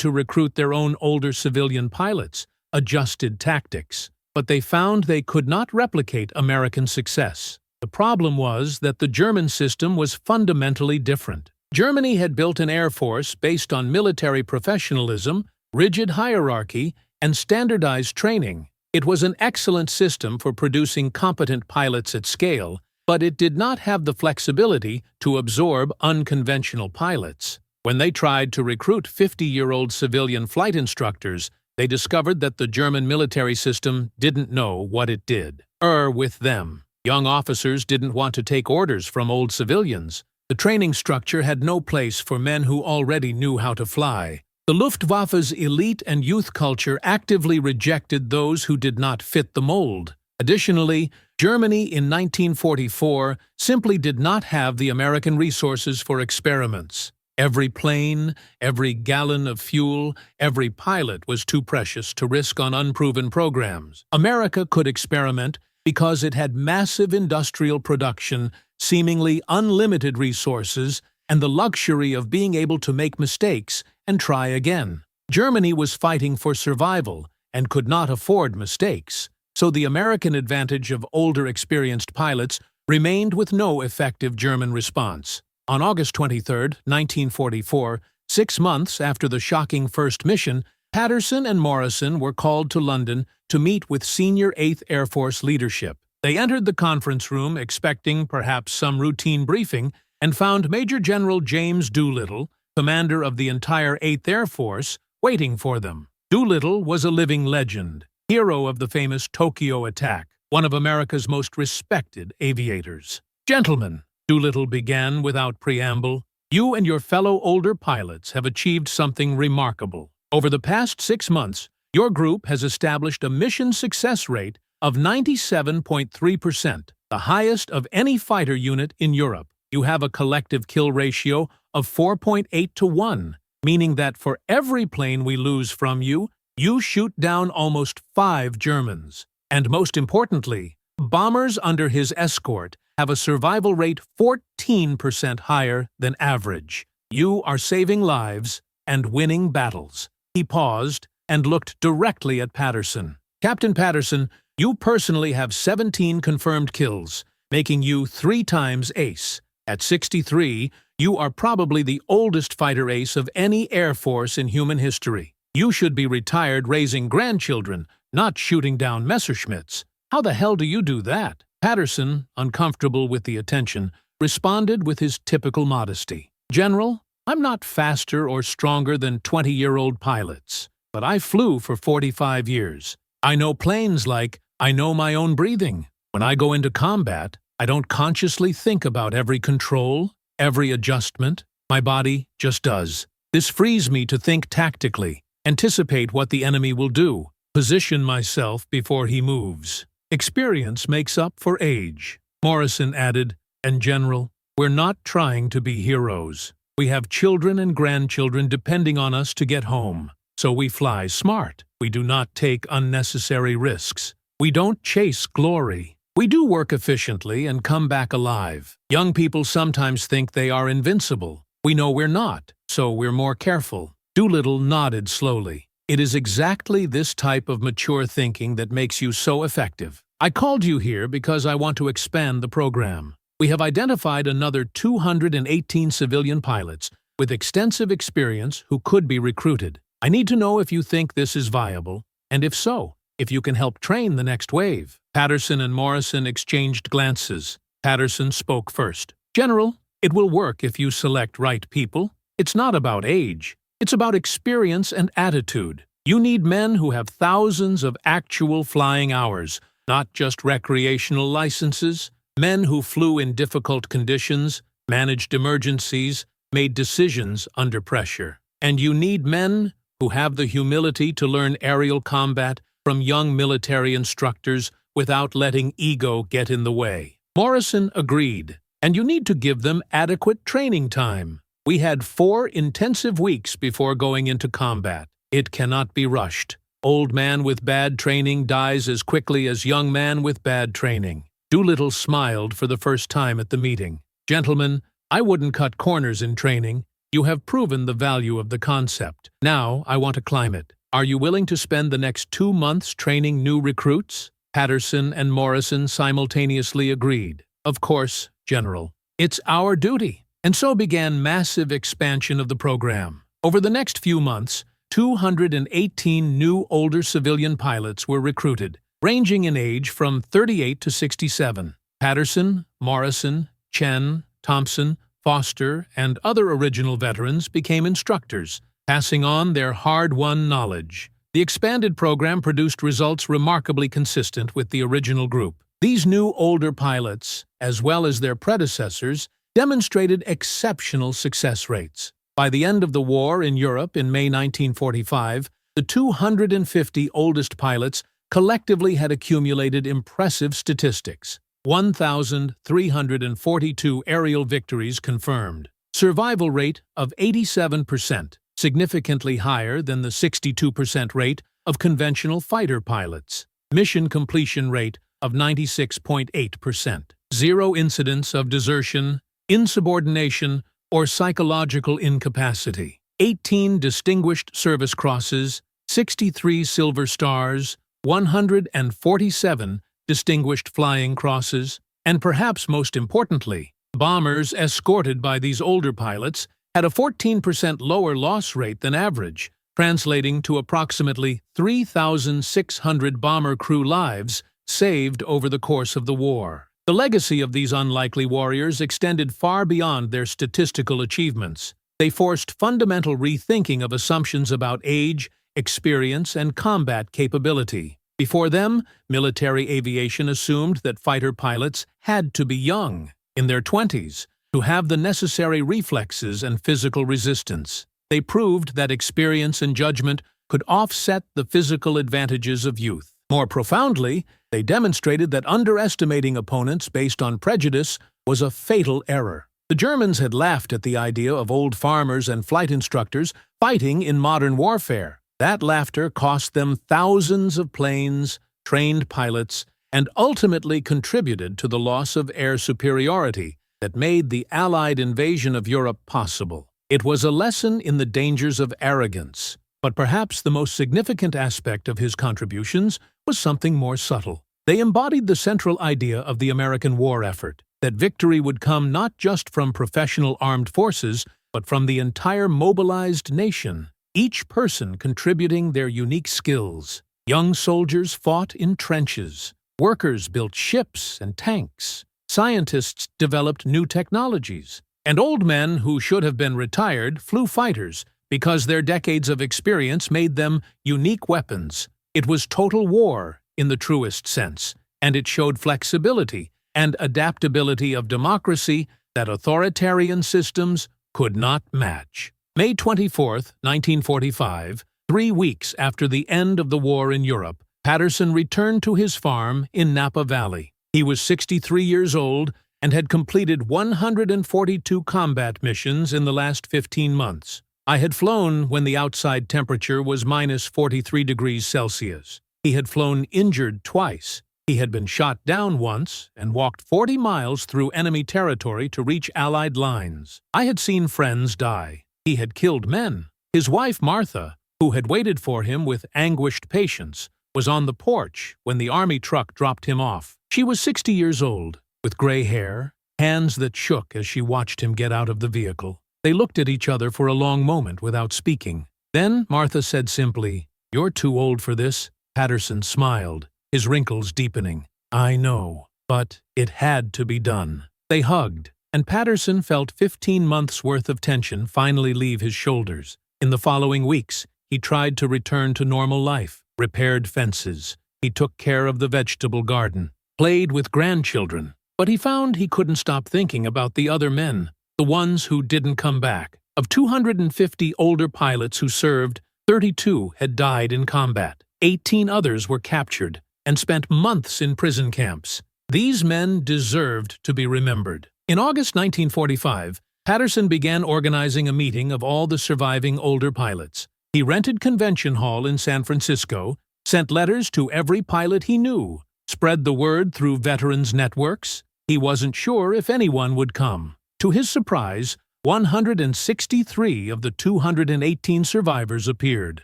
to recruit their own older civilian pilots, adjusted tactics, but they found they could not replicate American success. The problem was that the German system was fundamentally different. Germany had built an air force based on military professionalism, rigid hierarchy, and standardized training. It was an excellent system for producing competent pilots at scale, but it did not have the flexibility to absorb unconventional pilots. When they tried to recruit 50-year-old civilian flight instructors, they discovered that the German military system didn't know what it did. With them. Young officers didn't want to take orders from old civilians. The training structure had no place for men who already knew how to fly. The Luftwaffe's elite and youth culture actively rejected those who did not fit the mold. Additionally, Germany in 1944 simply did not have the American resources for experiments. Every plane, every gallon of fuel, every pilot was too precious to risk on unproven programs. America could experiment because it had massive industrial production, seemingly unlimited resources, and the luxury of being able to make mistakes and try again. Germany was fighting for survival and could not afford mistakes, so the American advantage of older, experienced pilots remained with no effective German response. On August 23, 1944, 6 months after the shocking first mission, Patterson and Morrison were called to London to meet with senior 8th Air Force leadership. They entered the conference room expecting perhaps some routine briefing and found Major General James Doolittle, commander of the entire 8th Air Force, waiting for them. Doolittle was a living legend, hero of the famous Tokyo attack, one of America's most respected aviators. "Gentlemen," Doolittle began without preamble, "you and your fellow older pilots have achieved something remarkable. Over the past 6 months, your group has established a mission success rate of 97.3%, the highest of any fighter unit in Europe. You have a collective kill ratio of 4.8 to 1, meaning that for every plane we lose from you, you shoot down almost 5 Germans. And most importantly, bombers under his escort have a survival rate 14% higher than average. You are saving lives and winning battles." He paused and looked directly at Patterson. "Captain Patterson, you personally have 17 confirmed kills, making you 3 times ace. At 63, you are probably the oldest fighter ace of any Air Force in human history. You should be retired raising grandchildren, not shooting down Messerschmitts. How the hell do you do that?" Patterson, uncomfortable with the attention, responded with his typical modesty. "General, I'm not faster or stronger than 20-year-old pilots, but I flew for 45 years. I know planes like I know my own breathing. When I go into combat, I don't consciously think about every control, every adjustment. My body just does. This frees me to think tactically, anticipate what the enemy will do, position myself before he moves. Experience makes up for age." Morrison added, "And General, we're not trying to be heroes. We have children and grandchildren depending on us to get home. So we fly smart. We do not take unnecessary risks. We don't chase glory. We do work efficiently and come back alive. Young people sometimes think they are invincible. We know we're not, so we're more careful." Doolittle nodded slowly. "It is exactly this type of mature thinking that makes you so effective. I called you here because I want to expand the program. We have identified another 218 civilian pilots with extensive experience who could be recruited. I need to know if you think this is viable, and if so, if you can help train the next wave." Patterson and Morrison exchanged glances. Patterson spoke first. "General, it will work if you select right people. It's not about age. It's about experience and attitude. You need men who have thousands of actual flying hours, not just recreational licenses, men who flew in difficult conditions, managed emergencies, made decisions under pressure. And you need men who have the humility to learn aerial combat from young military instructors without letting ego get in the way." Morrison agreed. "And you need to give them adequate training time. We had 4 intensive weeks before going into combat. It cannot be rushed. Old man with bad training dies as quickly as young man with bad training." Doolittle smiled for the first time at the meeting. "Gentlemen, I wouldn't cut corners in training. You have proven the value of the concept. Now I want to climb it. Are you willing to spend the next 2 months training new recruits?" Patterson and Morrison simultaneously agreed. "Of course, General. It's our duty." And so began massive expansion of the program. Over the next few months, 218 new older civilian pilots were recruited, ranging in age from 38 to 67. Patterson, Morrison, Chen, Thompson, Foster, and other original veterans became instructors, passing on their hard-won knowledge. The expanded program produced results remarkably consistent with the original group. These new older pilots, as well as their predecessors, demonstrated exceptional success rates. By the end of the war in Europe in May 1945, the 250 oldest pilots collectively had accumulated impressive statistics. 1,342 aerial victories confirmed. Survival rate of 87%, significantly higher than the 62% rate of conventional fighter pilots. Mission completion rate of 96.8%. Zero incidents of desertion, insubordination, or psychological incapacity. 18 Distinguished Service Crosses, 63 Silver Stars, 147 Distinguished Flying Crosses, and perhaps most importantly, bombers escorted by these older pilots had a 14% lower loss rate than average, translating to approximately 3,600 bomber crew lives saved over the course of the war. The legacy of these unlikely warriors extended far beyond their statistical achievements. They forced fundamental rethinking of assumptions about age, experience, and combat capability. Before them, military aviation assumed that fighter pilots had to be young, in their 20s, to have the necessary reflexes and physical resistance. They proved that experience and judgment could offset the physical advantages of youth. More profoundly, they demonstrated that underestimating opponents based on prejudice was a fatal error. The Germans had laughed at the idea of old farmers and flight instructors fighting in modern warfare. That laughter cost them thousands of planes, trained pilots, and ultimately contributed to the loss of air superiority that made the Allied invasion of Europe possible. It was a lesson in the dangers of arrogance. But perhaps the most significant aspect of his contributions was something more subtle. They embodied the central idea of the American war effort, that victory would come not just from professional armed forces, but from the entire mobilized nation, each person contributing their unique skills. Young soldiers fought in trenches. Workers built ships and tanks. Scientists developed new technologies. And old men who should have been retired flew fighters, because their decades of experience made them unique weapons. It was total war in the truest sense, and it showed flexibility and adaptability of democracy that authoritarian systems could not match. May 24, 1945, 3 weeks after the end of the war in Europe, Patterson returned to his farm in Napa Valley. He was 63 years old and had completed 142 combat missions in the last 15 months. I had flown when the outside temperature was minus 43 degrees Celsius. He had flown injured twice. He had been shot down once and walked 40 miles through enemy territory to reach Allied lines. I had seen friends die. He had killed men. His wife, Martha, who had waited for him with anguished patience, was on the porch when the army truck dropped him off. She was 60 years old, with gray hair, hands that shook as she watched him get out of the vehicle. They looked at each other for a long moment without speaking. Then Martha said simply, "You're too old for this. Patterson smiled, his wrinkles deepening. "I know, but it had to be done." They hugged, and Patterson felt 15 months' worth of tension finally leave his shoulders. In the following weeks, he tried to return to normal life, repaired fences. He took care of the vegetable garden, played with grandchildren. But he found he couldn't stop thinking about the other men, the ones who didn't come back. Of 250 older pilots who served, 32 had died in combat. 18 others were captured and spent months in prison camps. These men deserved to be remembered. In August 1945, Patterson began organizing a meeting of all the surviving older pilots. He rented Convention Hall in San Francisco, sent letters to every pilot he knew, spread the word through veterans' networks. He wasn't sure if anyone would come. To his surprise, 163 of the 218 survivors appeared.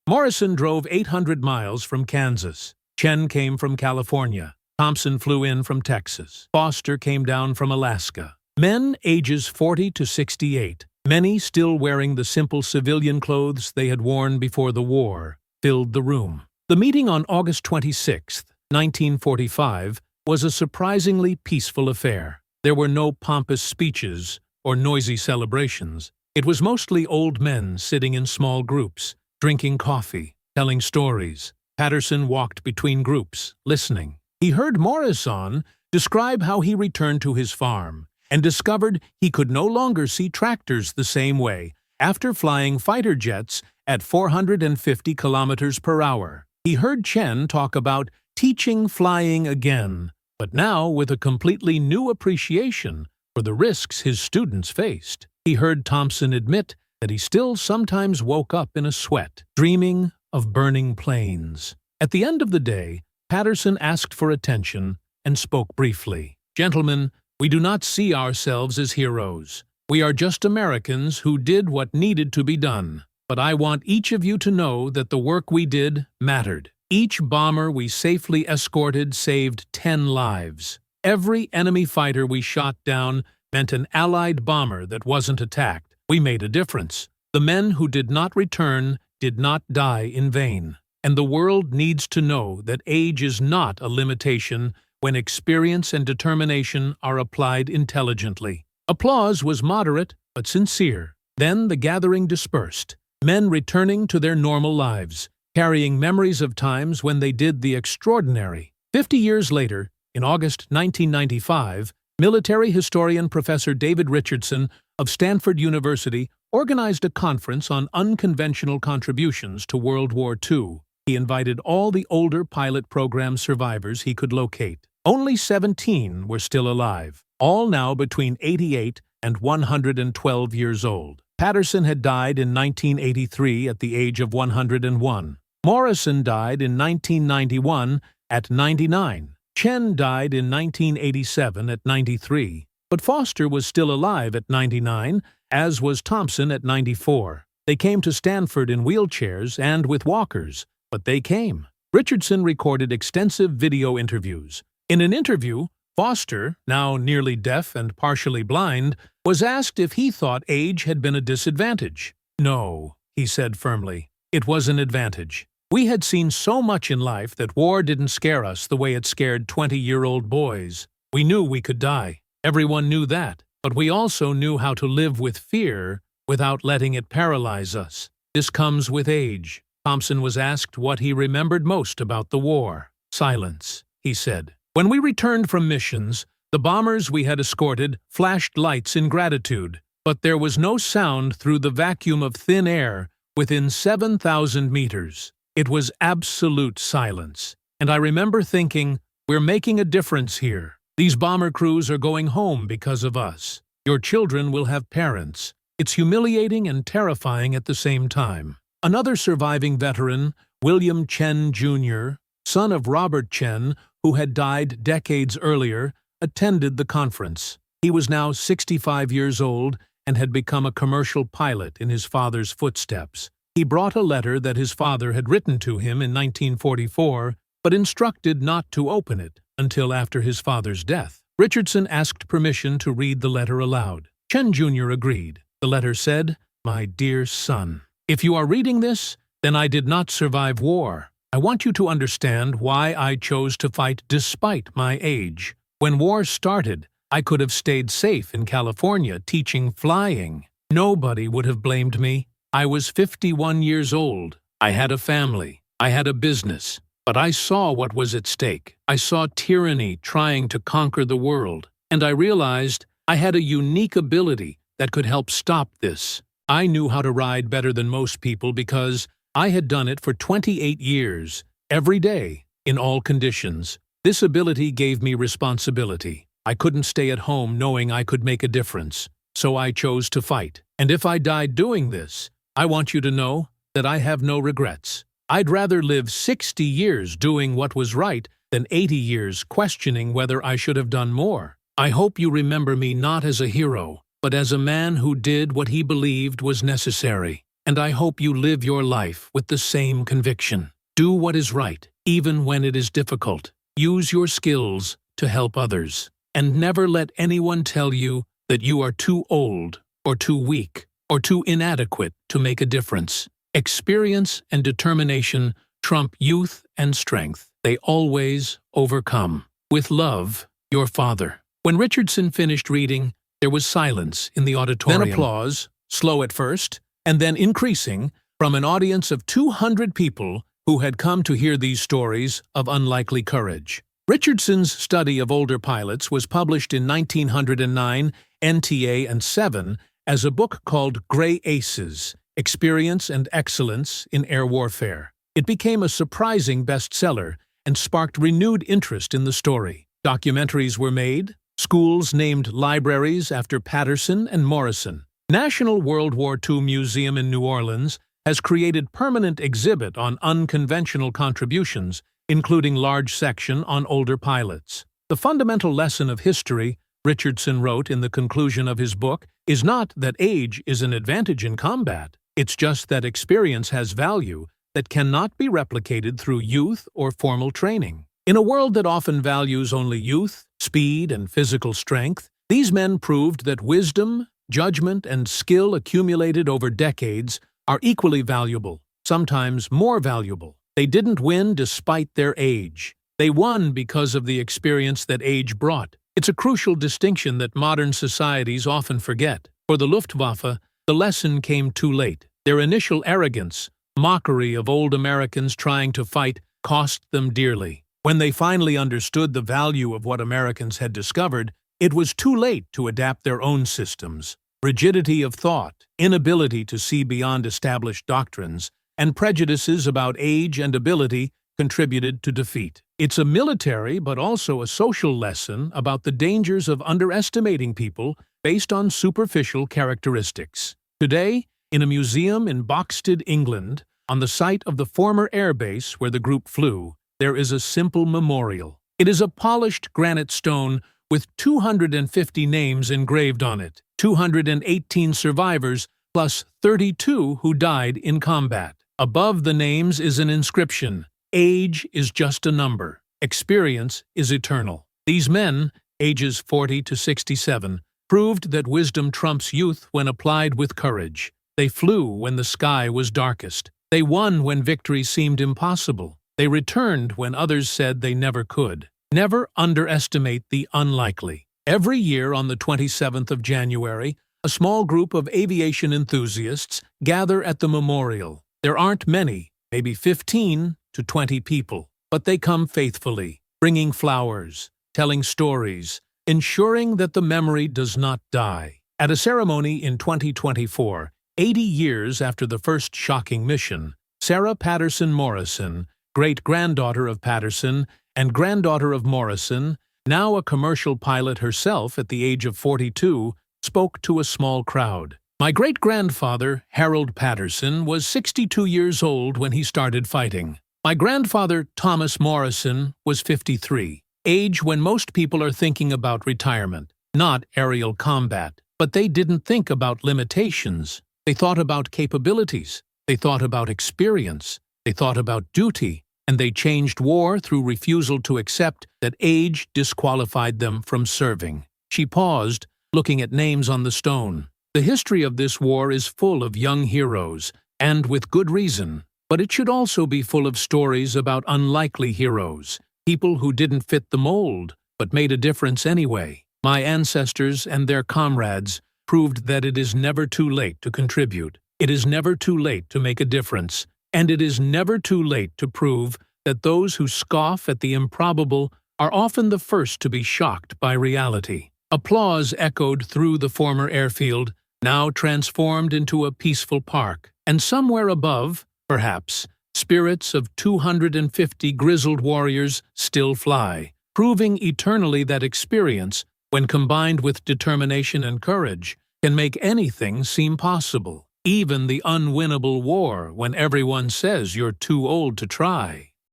Morrison drove 800 miles from Kansas. Chen came from California. Thompson flew in from Texas. Foster came down from Alaska. Men ages 40 to 68, many still wearing the simple civilian clothes they had worn before the war, filled the room. The meeting on August 26, 1945, was a surprisingly peaceful affair. There were no pompous speeches or noisy celebrations. It was mostly old men sitting in small groups, drinking coffee, telling stories. Patterson walked between groups, listening. He heard Morrison describe how he returned to his farm and discovered he could no longer see tractors the same way after flying fighter jets at 450 kilometers per hour. He heard Chen talk about teaching flying again, but now with a completely new appreciation for the risks his students faced. He heard Thompson admit that he still sometimes woke up in a sweat, dreaming of burning planes. At the end of the day, Patterson asked for attention and spoke briefly. "Gentlemen, we do not see ourselves as heroes. We are just Americans who did what needed to be done. But I want each of you to know that the work we did mattered. Each bomber we safely escorted saved 10 lives. Every enemy fighter we shot down meant an Allied bomber that wasn't attacked. We made a difference. The men who did not return did not die in vain. And the world needs to know that age is not a limitation when experience and determination are applied intelligently." Applause was moderate but sincere. Then the gathering dispersed, men returning to their normal lives, carrying memories of times when they did the extraordinary. 50 years later, in August 1995, military historian Professor David Richardson of Stanford University organized a conference on unconventional contributions to World War II. He invited all the older pilot program survivors he could locate. Only 17 were still alive, all now between 88 and 112 years old. Patterson had died in 1983 at the age of 101. Morrison died in 1991 at 99. Chen died in 1987 at 93. But Foster was still alive at 99, as was Thompson at 94. They came to Stanford in wheelchairs and with walkers, but they came. Richardson recorded extensive video interviews. In an interview, Foster, now nearly deaf and partially blind, was asked if he thought age had been a disadvantage. "No," he said firmly, "it was an advantage. We had seen so much in life that war didn't scare us the way it scared 20-year-old boys. We knew we could die. Everyone knew that. But we also knew how to live with fear without letting it paralyze us. This comes with age." Thompson was asked what he remembered most about the war. "Silence," he said. "When we returned from missions, the bombers we had escorted flashed lights in gratitude, but there was no sound through the vacuum of thin air within 7,000 meters. It was absolute silence. And I remember thinking, we're making a difference here. These bomber crews are going home because of us. Your children will have parents. It's humiliating and terrifying at the same time." Another surviving veteran, William Chen Jr., son of Robert Chen, who had died decades earlier, attended the conference. He was now 65 years old and had become a commercial pilot in his father's footsteps. He brought a letter that his father had written to him in 1944, but instructed not to open it until after his father's death. Richardson asked permission to read the letter aloud. Chen Jr. agreed. The letter said, "My dear son, if you are reading this, then I did not survive war. I want you to understand why I chose to fight despite my age. When war started, I could have stayed safe in California teaching flying. Nobody would have blamed me. I was 51 years old. I had a family. I had a business. But I saw what was at stake. I saw tyranny trying to conquer the world. And I realized I had a unique ability that could help stop this. I knew how to ride better than most people because I had done it for 28 years, every day, in all conditions. This ability gave me responsibility. I couldn't stay at home knowing I could make a difference, so I chose to fight. And if I died doing this, I want you to know that I have no regrets. I'd rather live 60 years doing what was right than 80 years questioning whether I should have done more. I hope you remember me not as a hero, but as a man who did what he believed was necessary. And I hope you live your life with the same conviction. Do what is right, even when it is difficult. Use your skills to help others. And never let anyone tell you that you are too old, or too weak, or too inadequate to make a difference. Experience and determination trump youth and strength. They always overcome. With love, your father. When Richardson finished reading, there was silence in the auditorium. Then applause, slow at first, and then increasing, from an audience of 200 people who had come to hear these stories of unlikely courage. Richardson's study of older pilots was published in 1909, NTA and 7, as a book called Gray Aces, Experience and Excellence in Air Warfare. It became a surprising bestseller and sparked renewed interest in the story. Documentaries were made, schools named libraries after Patterson and Morrison. National World War II Museum in New Orleans has created permanent exhibit on unconventional contributions, including large section on older pilots. The fundamental lesson of history, Richardson wrote in the conclusion of his book, is not that age is an advantage in combat. It's just that experience has value that cannot be replicated through youth or formal training. In a world that often values only youth, speed, and physical strength, these men proved that wisdom, judgment, and skill accumulated over decades are equally valuable, sometimes more valuable. They didn't win despite their age. They won because of the experience that age brought. It's a crucial distinction that modern societies often forget. For the Luftwaffe, the lesson came too late. Their initial arrogance, mockery of old Americans trying to fight, cost them dearly. When they finally understood the value of what Americans had discovered, it was too late to adapt their own systems. Rigidity of thought, inability to see beyond established doctrines, and prejudices about age and ability contributed to defeat. It's a military but also a social lesson about the dangers of underestimating people based on superficial characteristics. Today, in a museum in Boxted, England, on the site of the former airbase where the group flew, there is a simple memorial. It is a polished granite stone with 250 names engraved on it, 218 survivors plus 32 who died in combat. Above the names is an inscription: "Age is just a number. Experience is eternal." These men, ages 40 to 67, proved that wisdom trumps youth when applied with courage. They flew when the sky was darkest. They won when victory seemed impossible. They returned when others said they never could. Never underestimate the unlikely. Every year on the 27th of January, a small group of aviation enthusiasts gather at the memorial. There aren't many, maybe 15 to 20 people, but they come faithfully, bringing flowers, telling stories, ensuring that the memory does not die. At a ceremony in 2024, 80 years after the first shocking mission, Sarah Patterson Morrison, great-granddaughter of Patterson and granddaughter of Morrison, now a commercial pilot herself at the age of 42, spoke to a small crowd. "My great-grandfather, Harold Patterson, was 62 years old when he started fighting. My grandfather, Thomas Morrison, was 53, age when most people are thinking about retirement, not aerial combat. But they didn't think about limitations. They thought about capabilities. They thought about experience. They thought about duty. And they changed war through refusal to accept that age disqualified them from serving." She paused, looking at names on the stone. The history of this war is full of young heroes, and with good reason. But it should also be full of stories about unlikely heroes, people who didn't fit the mold, but made a difference anyway. My ancestors and their comrades proved that it is never too late to contribute. It is never too late to make a difference, and it is never too late to prove that those who scoff at the improbable are often the first to be shocked by reality. Applause echoed through the former airfield, now transformed into a peaceful park, and somewhere above, perhaps, spirits of 250 grizzled warriors still fly, proving eternally that experience, when combined with determination and courage, can make anything seem possible, even the unwinnable war when everyone says you're too old to try.